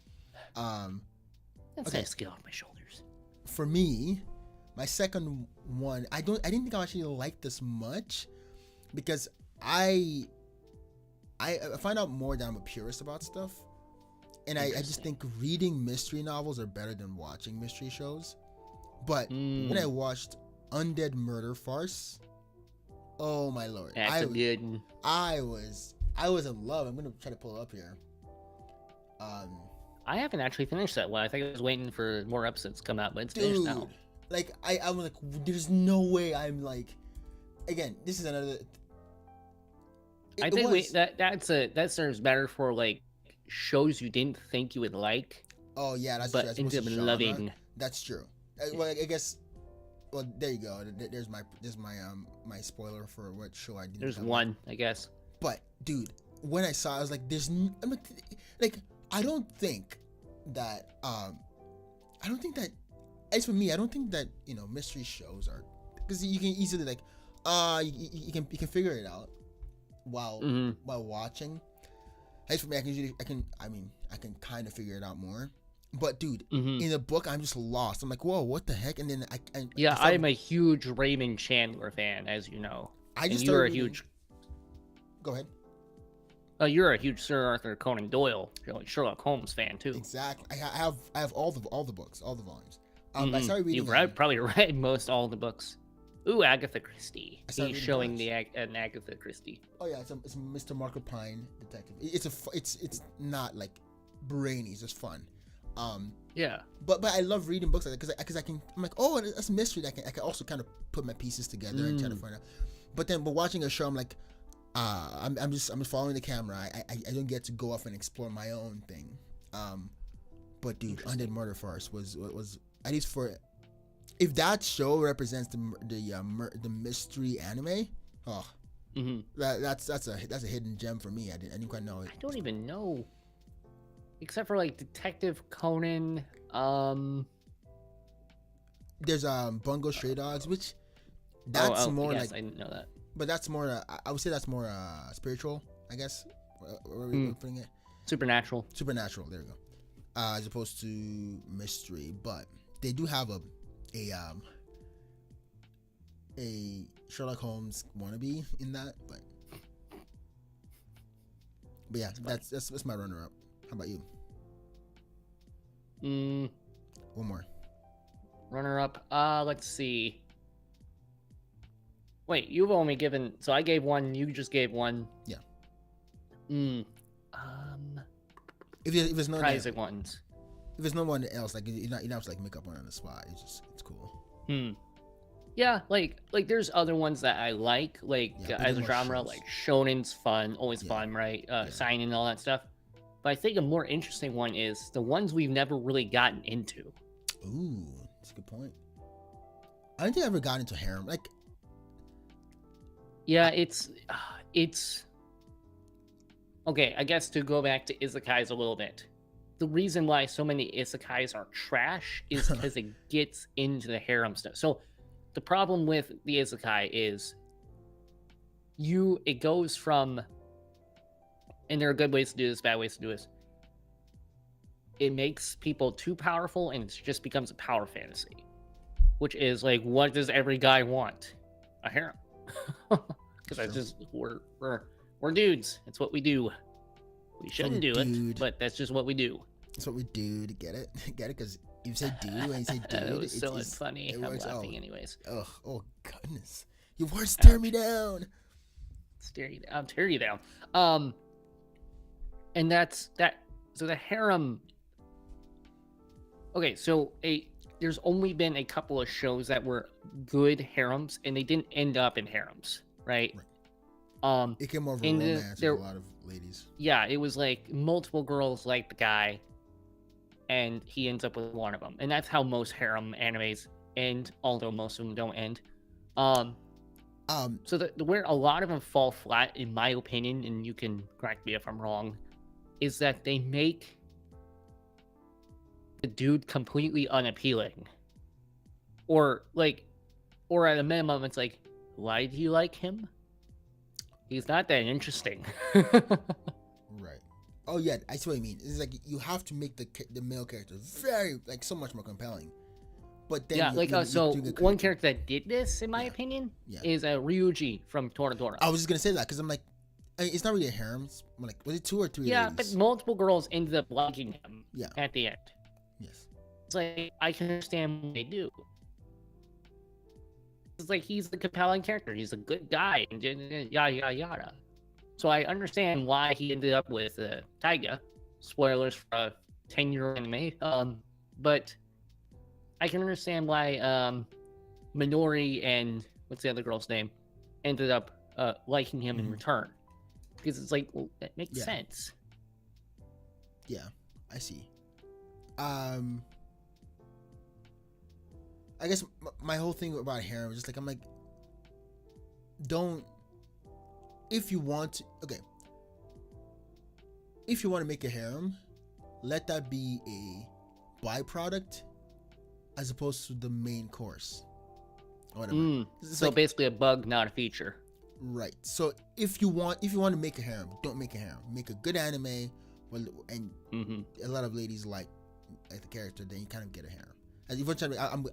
That's nice to get off my shoulders. For me, my second one, I didn't think I actually liked this much because I find out more that I'm a purist about stuff, and I just think reading mystery novels are better than watching mystery shows. But when I watched Undead Murder Farce, oh my lord, that's a good one. I was in love. I'm gonna try to pull it up here. I haven't actually finished that one. I think I was waiting for more episodes to come out, but it's finished now. Like I'm like, there's no way I'm like, again, this is another. I think that serves better for like shows you didn't think you would like. Oh yeah, that's but true. ended up loving. That's true. Well, I guess. Well, there you go. There's my my spoiler for what show I didn't. There's one, I guess. But dude, when I saw it, I was like, I'm like, I don't think that as for me, I don't think that, mystery shows are, because you can easily like you can figure it out while watching. As for me, I can kind of figure it out more. But dude, in the book, I'm just lost. I'm like, whoa, what the heck? And then I'm a huge Raymond Chandler fan, as you know. You're a huge. Go ahead. You're a huge Sir Arthur Conan Doyle, Sherlock Holmes fan too. Exactly. I have all the books, all the volumes. I started reading. You've probably read most all the books. Ooh, Agatha Christie. He's showing an Agatha Christie. Oh yeah, it's a Mr. Marker Pine detective. It's not like brainy. It's just fun. Yeah. But I love reading books like that because I'm like, oh, that's a mystery that I can also kind of put my pieces together and try to find out. But watching a show, I'm like, I'm just following the camera. I don't get to go off and explore my own thing. But dude, Undead Murder Farce was at least for, if that show represents the mystery anime, that's a hidden gem for me. I didn't quite know it. I don't even know, except for like Detective Conan. There's Bungo Stray Dogs, which that's more yes, like, I didn't know that. But that's more. I would say that's more spiritual, I guess. Where are we putting it? Supernatural. Supernatural. There we go. As opposed to mystery, but they do have a Sherlock Holmes wannabe in that. But yeah, that's my runner-up. How about you? One more. Runner-up. Let's see. Wait, you've only given... So I gave one, you just gave one. Yeah. If there's no surprising ones. If there's no one else, like you're not to like make up one on the spot. It's cool. Yeah, like there's other ones that I like as a genre, shows. like shonen's fun, always fun, right? Seinen and all that stuff. But I think a more interesting one is the ones we've never really gotten into. Ooh, that's a good point. I don't think I ever got into harem. Like, yeah, it's okay. I guess to go back to isekais a little bit, the reason why so many isekais are trash is because it gets into the harem stuff. So the problem with the isekai is it goes from, and there are good ways to do this, bad ways to do this. It makes people too powerful, and it just becomes a power fantasy, which is like, what does every guy want? A harem. Because I just we're dudes. It's what we do. We That's what we shouldn't do it, do. but that's just what we do. That's what we do to get it. Get it? Because you say do and you say dude. It was so unfunny. It I'm works. laughing anyways. Oh, goodness. Your words tear me Ouch. down. I'll tear you down. And that's that. So the harem. Okay, so there's only been a couple of shows that were good harems, and they didn't end up in harems, right? It became more of a and romance with a lot of ladies. Yeah, it was like multiple girls like the guy, and he ends up with one of them, and that's how most harem animes end. Although most of them don't end. So where a lot of them fall flat, in my opinion, and you can correct me if I'm wrong, is that they make the dude completely unappealing, or at a minimum, it's like, why do you like him? He's not that interesting. Right. Oh yeah, I see what you mean. It's like you have to make the male character very so much more compelling. But then one character that did this, in my opinion, is Ryuji from Toradora. I was just gonna say that because I'm like, it's not really a harem. It's like, was it 2 or 3 Yeah, ladies? but multiple girls ended up liking him. Yeah. At the end. Yes. It's like, I can understand what they do. It's like, he's the compelling character. He's a good guy, and yada yada yada. So I understand why he ended up with Taiga. Spoilers for a 10-year anime. But I can understand why Minori and what's the other girl's name ended up liking him in return, because it's like, well, that makes sense. Yeah, I see. I guess my whole thing about harem is just like, I'm like, if you want to make a harem, let that be a byproduct as opposed to the main course. Or whatever. So basically a bug, not a feature. Right. So if you want to make a harem, don't make a harem. Make a good anime, and a lot of ladies like the character, then you kind of get a harem. As if I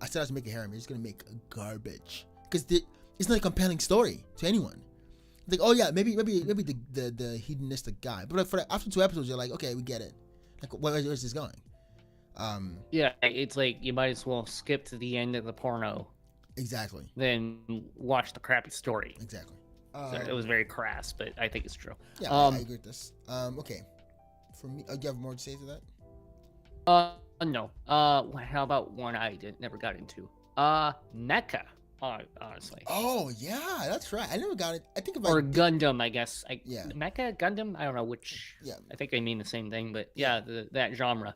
set out to make a harem, you're just gonna make a garbage, because it's not a compelling story to anyone. It's like, oh yeah, maybe the hedonistic guy, but after 2 episodes, you're like, okay, we get it. Like, where's this going? Yeah, it's like you might as well skip to the end of the porno. Exactly. Then watch the crappy story. Exactly. So it was very crass, but I think it's true. Yeah, I agree with this. Okay. For me, do you have more to say to that? No. How about one I never got into? Mecha. Honestly. Oh yeah, that's right. I never got it. I think Gundam, I guess. Yeah. Mecha, Gundam. I don't know which. Yeah. I think they mean the same thing, but yeah, that genre.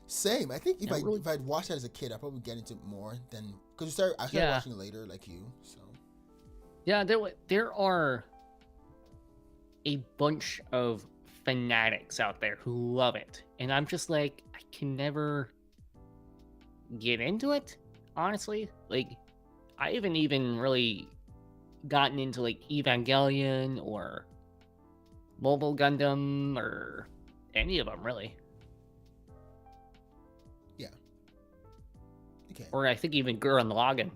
Same. I think if I'd watched that as a kid, I'd probably get into it more than, because I started watching it later, like you. So. Yeah, there are a bunch of fanatics out there who love it, and I'm just like, I can never get into it, honestly. Like, I haven't even really gotten into like Evangelion or Mobile Gundam or any of them, really. Yeah. Okay. Or I think even Gurren Lagann,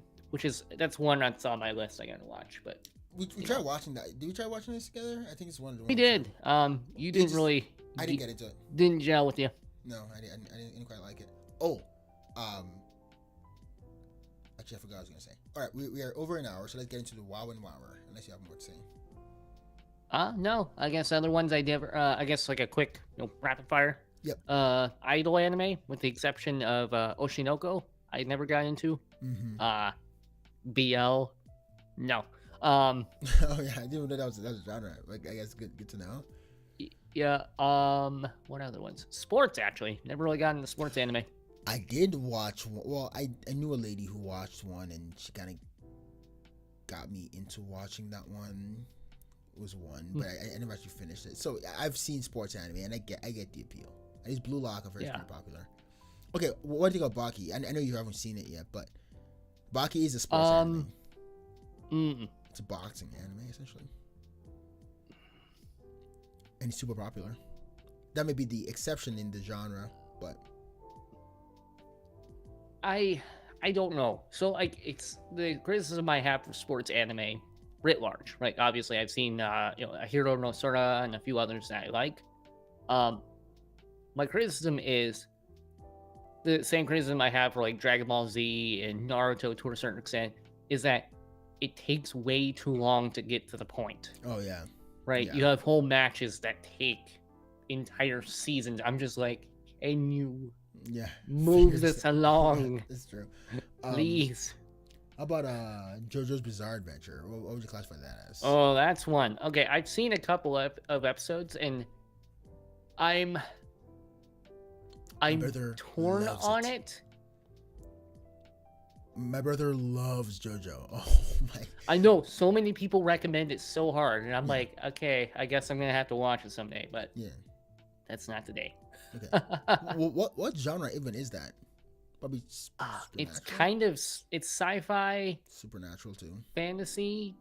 that's one that's on my list I gotta watch. But we tried watching that. Did we try watching this together? I think it's one of the ones we did. You didn't really. I didn't get into it. Didn't gel with you. No, I didn't quite like it. Oh, actually, I forgot what I was gonna say. All right, we are over an hour, so let's get into the wow and wower. Unless you have more to say. No. I guess other ones I never. I guess like a quick, rapid fire. Yep. Idol anime, with the exception of Oshinoko, I never got into. BL, no. Oh yeah, I didn't know that was a genre. Like, I guess good to know. Yeah. What other ones? Sports, actually. Never really got into sports anime. I did watch one. Well, I knew a lady who watched one, and she kind of got me into watching that one. It was one, but I never actually finished it. So I've seen sports anime, and I get the appeal. At least Blue Lock, I've heard, is pretty popular. Okay, what do you think about Baki? I know you haven't seen it yet, but Baki is a sports anime. It's a boxing anime, essentially, and it's super popular. That may be the exception in the genre, but I don't know. So, like, it's the criticism I have for sports anime writ large, right? Obviously, I've seen Hiro no Sora and a few others that I like. My criticism is the same criticism I have for like Dragon Ball Z and Naruto to a certain extent, is that it takes way too long to get to the point. Oh yeah. Right? Yeah. You have whole matches that take entire seasons. I'm just like, can you move this along? Yeah, that's true. Please. How about JoJo's Bizarre Adventure? What would you classify that as? Oh, that's one. Okay, I've seen a couple of episodes, and I'm torn on it. My brother loves JoJo. Oh my! I know so many people recommend it so hard, and I'm like, okay, I guess I'm gonna have to watch it someday, but that's not today. Okay. Well, what genre even is that? Probably. It's kind of it's sci-fi, supernatural too, fantasy,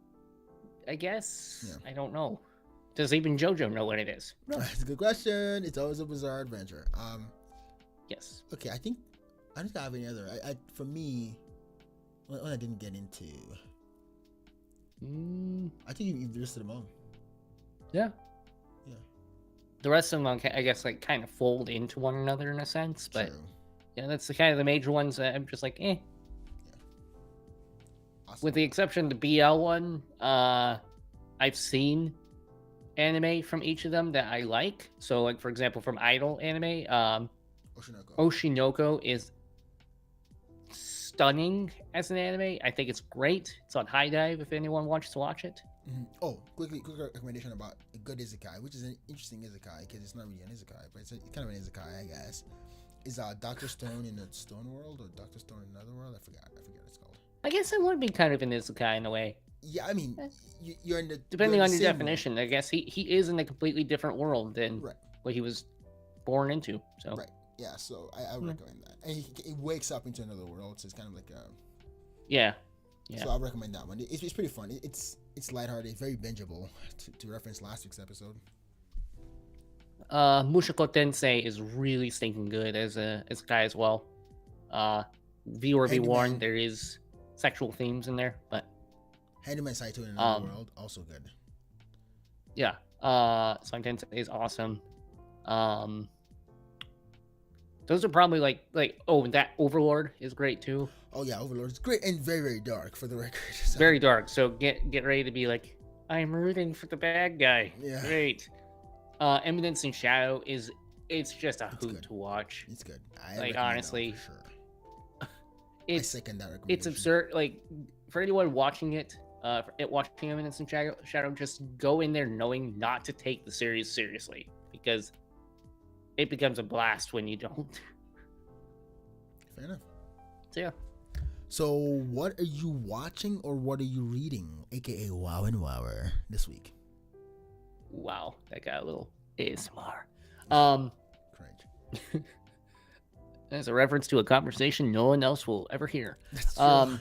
I guess. Yeah. I don't know. Does even JoJo know what it is? No. That's a good question. It's always a bizarre adventure. Yes. Okay, I think I don't have any other. For me, when I didn't get into, I think you've listed them all. Yeah. Yeah. The rest of them, I guess, like kind of fold into one another in a sense, but yeah, that's the kind of the major ones that I'm just like, eh. Yeah. Awesome. With the exception of the BL one, I've seen anime from each of them that I like. So, like for example, from Idol anime, Oshinoko is stunning as an anime. I think it's great. It's on High Dive if anyone wants to watch it. Mm-hmm. Oh, quick recommendation about a good isekai, which is an interesting isekai because it's not really an isekai, but it's kind of an isekai, I guess. Is Dr. Stone in the Stone World or Dr. Stone in another world? I forget what it's called. I guess it would be kind of an isekai in a way. Yeah, I mean, you're in the depending on your definition. World. I guess he is in a completely different world than what he was born into. So yeah, so I would recommend that. And he wakes up into another world, so it's kind of like a yeah. So I recommend that one. It's pretty fun. It's lighthearted, very bingeable. To reference last week's episode. Mushoku Tensei is really stinking good as a guy as well. Viewer be warned, there is sexual themes in there, but Handyman Saito in another world also good. Yeah, Mushoku Tensei is awesome. Those are probably like and that Overlord is great too. Oh yeah, Overlord is great and very, very dark for the record. So. Very dark. So get ready to be like, I'm rooting for the bad guy. Yeah. Great. Eminence in Shadow it's just a hoot to watch. It's good. Like honestly, for sure. I second that recommendation. It's absurd. Like for anyone watching it, watching Eminence in Shadow, just go in there knowing not to take the series seriously because it becomes a blast when you don't. Fair enough. So yeah. So what are you watching or what are you reading, aka Wow and Wower, this week? Wow, that got a little ASMR. Cringe. That's a reference to a conversation no one else will ever hear. That's true.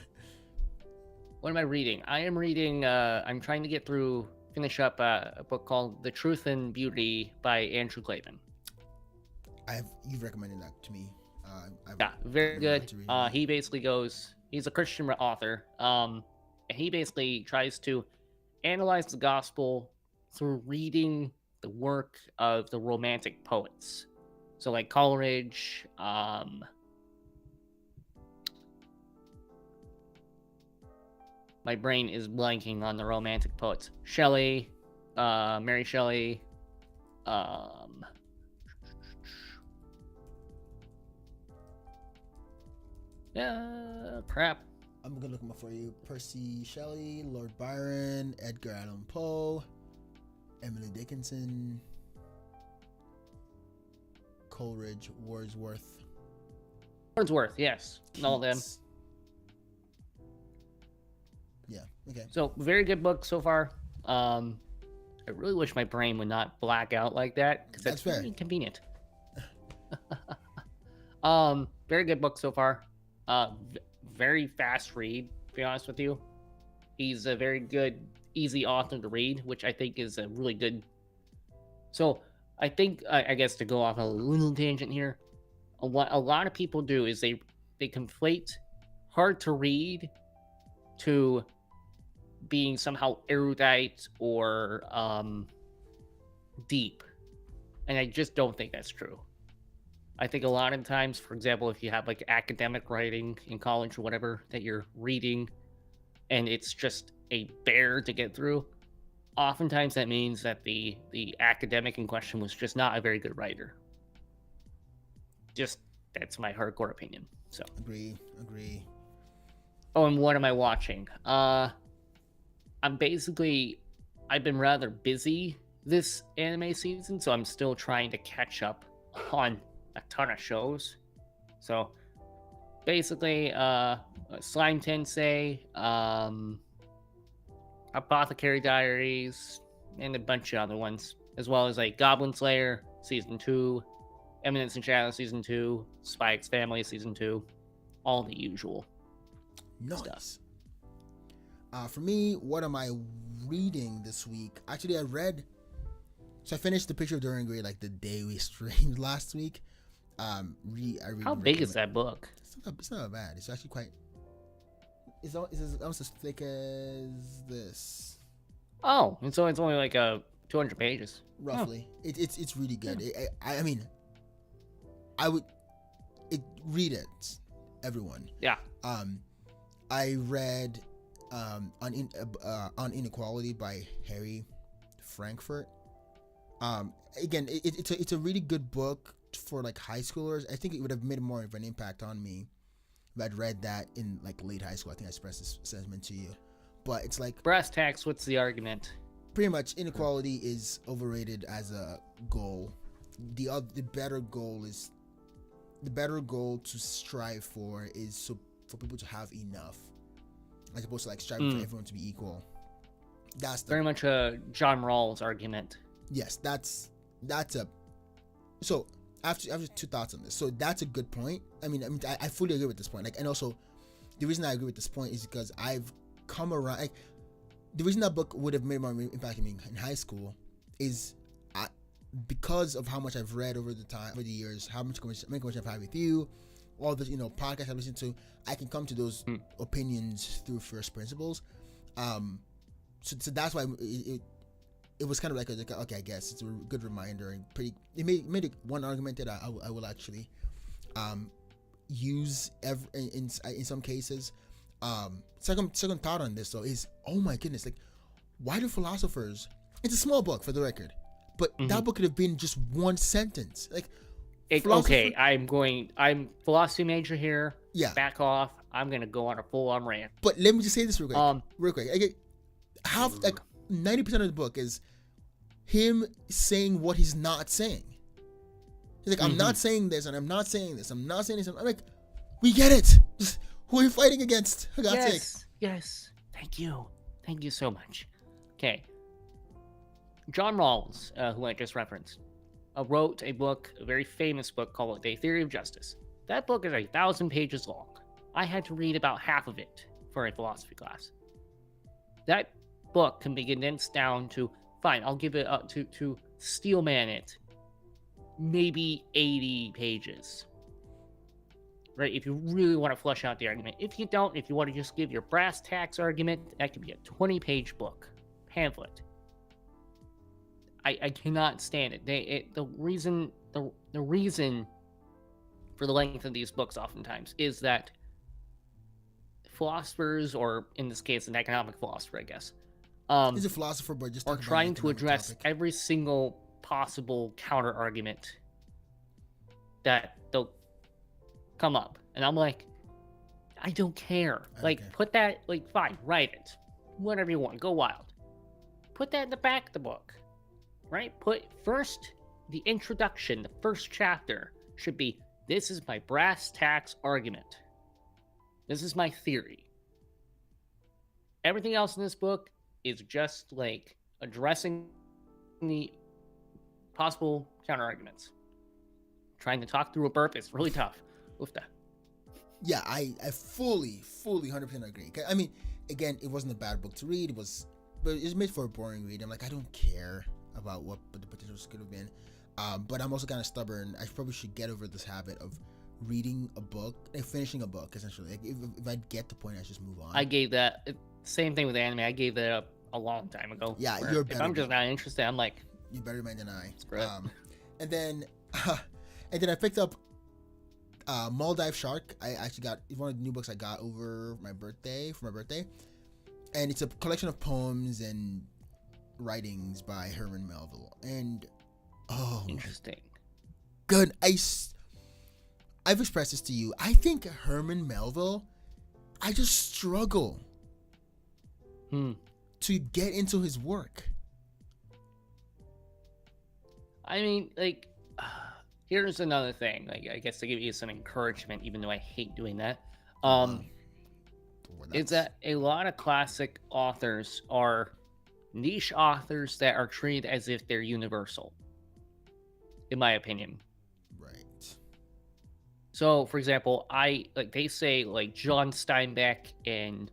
What am I reading? I am reading. I'm trying to finish up a book called The Truth and Beauty by Andrew Clavin. You've recommended that to me. Yeah, very good. He basically he's a Christian author. And he basically tries to analyze the gospel through reading the work of the Romantic poets. So like Coleridge, my brain is blanking on the Romantic poets. Shelley, Mary Shelley, crap. I'm gonna look them up for you. Percy Shelley, Lord Byron, Edgar Allan Poe, Emily Dickinson, Coleridge, Wordsworth, yes, all of them. Yeah. Okay. So very good book so far. I really wish my brain would not black out like that because that's very inconvenient. Very good book so far. Very fast read, to be honest with you. He's a very good, easy author to read, which I think is a really good. So I think, I guess to go off a little tangent here, what a lot of people do is they conflate hard to read to being somehow erudite or deep. And I just don't think that's true. I think a lot of times, for example, if you have like academic writing in college or whatever that you're reading and it's just a bear to get through, oftentimes that means that the academic in question was just not a very good writer. Just that's my hardcore opinion. So Agree. oh, and what am I watching? I've been rather busy this anime season, so I'm still trying to catch up on a ton of shows. So basically, Slime Tensei, Apothecary Diaries, and a bunch of other ones, as well as like Goblin Slayer Season 2, Eminence in Shadow Season 2, Spy X Family Season 2, all the usual stuff. For me, what am I reading this week? Actually, I finished The Picture of Dorian Gray like the day we streamed last week. I really How big is that book? It's not bad. It's actually quite. It's almost as thick as this. Oh, and so it's only like 200 pages. Roughly. It's really good. Yeah. I mean, I would read it, everyone. Yeah. I read on Inequality by Harry Frankfurt. Again, it's a really good book for like high schoolers. I think it would have made more of an impact on me if I'd read that in like late high school. I think I expressed this sentiment to you, but it's like brass tacks. What's the argument? Pretty much, inequality is overrated as a goal. The better goal to strive for is for people to have enough, as opposed to like striving for everyone to be equal. That's very much a John Rawls argument. Yes, that's a. So after two thoughts on this. So that's a good point. I mean, I fully agree with this point. Like, and also, the reason I agree with this point is because I've come around. Like, the reason that book would have made more impact on me in high school is because of how much I've read over the years, how much conversation I've had with you, all the podcasts I've listened to. I can come to those opinions through first principles. So that's why it was kind of like okay, I guess it's a good reminder and pretty. It made one argument that I will actually use in some cases. Second thought on this though is, oh my goodness, like, why do philosophers? It's a small book for the record, but that book could have been just one sentence. Like, okay, I'm philosophy major here. Yeah, back off. I'm gonna go on a full-on rant. But let me just say this real quick. I get half, like 90% of the book is him saying what he's not saying. He's like, I'm not saying this, and I'm not saying this. I'm not saying this. I'm like, we get it. Just, who are you fighting against? For God's sake. Yes. Thank you so much. Okay. John Rawls, who I just referenced, wrote a book, a very famous book called A Theory of Justice. That book is 1,000 pages long. I had to read about half of it for a philosophy class. That book can be condensed down to, fine, I'll give it up to Steelman it, maybe 80 pages. Right? If you really want to flesh out the argument. If you don't, if you want to just give your brass tacks argument, that could be a 20-page book, pamphlet. I cannot stand it. The reason for the length of these books oftentimes is that philosophers, or in this case, an economic philosopher, I guess, he's a philosopher, but just are trying to address every single possible counter argument that they'll come up, and I'm like, I don't care. Put that, fine, write it, whatever you want, go wild. Put that in the back of the book, right? Put first the introduction, the first chapter should be, this is my brass tacks argument. This is my theory. Everything else in this book is just like addressing the possible counter arguments. Trying to talk through a burp is really tough. Oofta. Yeah, I fully 100% agree. I mean, again, it wasn't a bad book to read. But it's made for a boring read. I'm like, I don't care about what the potentials could have been. But I'm also kind of stubborn. I probably should get over this habit of reading a book, finishing a book, essentially. Like, if I get the point, I just move on. I gave that, same thing with anime. I gave that up a long time ago. Yeah, you're better. If I'm just not interested, I'm like, you're better man than I. and then I picked up Maldive Shark. I actually got it's one of the new books I got over my birthday and it's a collection of poems and writings by Herman Melville. And oh, Interesting. good. I've expressed this to you. I think Herman Melville. I just struggle to get into his work. I mean, like, here's another thing. Like, I guess to give you some encouragement, even though I hate doing that. Is that a lot of classic authors are niche authors that are treated as if they're universal, in my opinion. Right. So, for example, they say like John Steinbeck and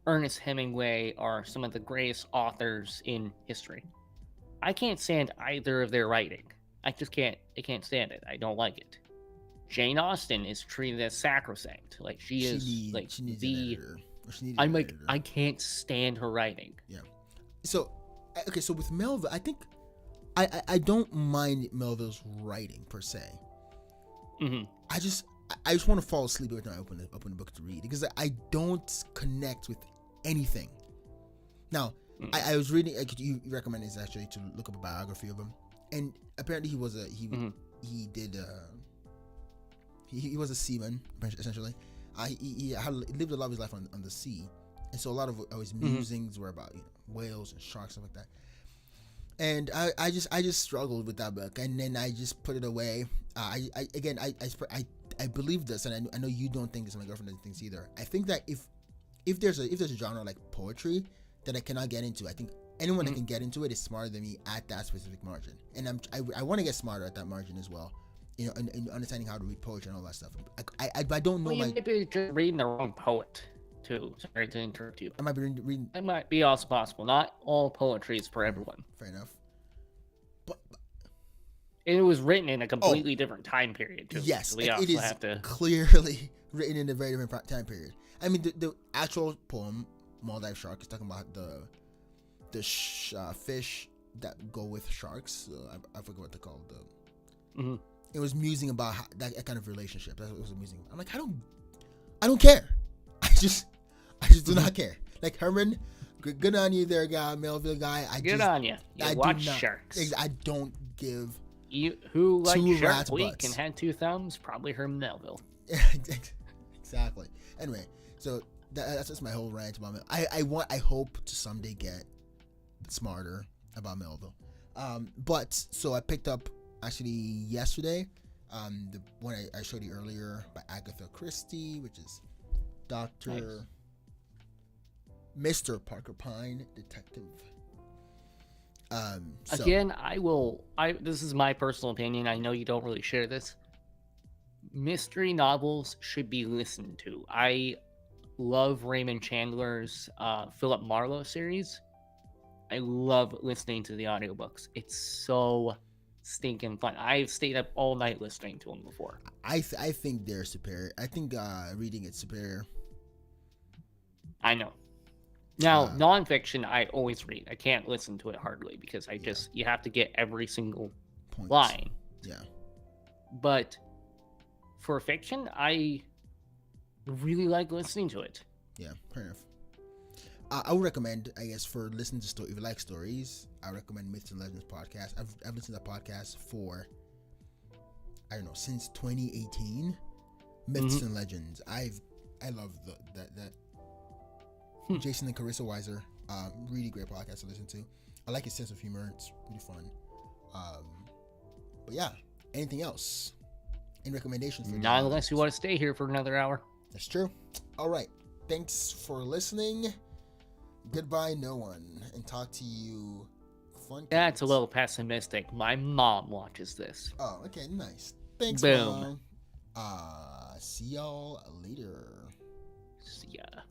Ernest Hemingway are some of the greatest authors in history. I can't stand either of their writing. I can't stand it. I don't like it. Jane Austen is treated as sacrosanct. Like she needs an editor. I'm like, editor. I can't stand her writing. Yeah. So, okay, so with Melville, I think I don't mind Melville's writing per se. Mm-hmm. I just want to fall asleep every time I open the book to read because I don't connect with anything. Now, I was reading. You recommend is actually to look up a biography of him, and apparently he was he was a seaman essentially. He lived a lot of his life on the sea, and so a lot of his musings were about whales and sharks, stuff like that. And I just struggled with that book, and then I just put it away. I believe this, and I know you don't think this, and my girlfriend doesn't think this either. I think that if there's a genre like poetry that I cannot get into, I think anyone that can get into it is smarter than me at that specific margin, and I want to get smarter at that margin as well. And understanding how to read poetry and all that stuff. I don't know. Well, you might be just reading the wrong poet, too. Sorry to interrupt you. I might be reading. That might be also possible. Not all poetry is for everyone. Fair enough. But it was written in a completely different time period, too. Yes, so it is clearly written in a very different time period. I mean, the actual poem, Maldive Shark, is talking about the fish that go with sharks. I forget what they're called. It was musing about that kind of relationship. That's what it was musing about. I'm like, I don't care. I just do not care. Like Herman, good on you there, guy, Melville guy. Good on you. You watch sharks. I don't give. You who likes Shark Week and had two thumbs? Probably Herman Melville. Exactly. Anyway, so that's just my whole rant about Melville. I hope to someday get smarter about Melville. But so I picked up. Actually, yesterday, the one I showed you earlier by Agatha Christie, which is Mr. Parker Pine, detective. Again, this is my personal opinion. I know you don't really share this. Mystery novels should be listened to. I love Raymond Chandler's Philip Marlowe series. I love listening to the audiobooks. It's so stinking fun. I've stayed up all night listening to them before. I think they're superior. I think reading it's superior. I know. Now, nonfiction, I always read. I can't listen to it hardly because you have to get every single line. Yeah. But for fiction, I really like listening to it. Yeah, fair enough. I would recommend, I guess, for listening to stories, if you like stories, I recommend Myths and Legends podcast. I've listened to that podcast for, I don't know, since 2018. Myths and Legends. I love that. Jason and Carissa Weiser, really great podcast to listen to. I like his sense of humor. It's really fun. But yeah, anything else? Any recommendations? Not unless you want to stay here for another hour. That's true. All right. Thanks for listening. Goodbye, no one, and talk to you. Fun. That's a little pessimistic. My mom watches this. Oh, okay, nice. Thanks, Boom. Mom. See y'all later. See ya.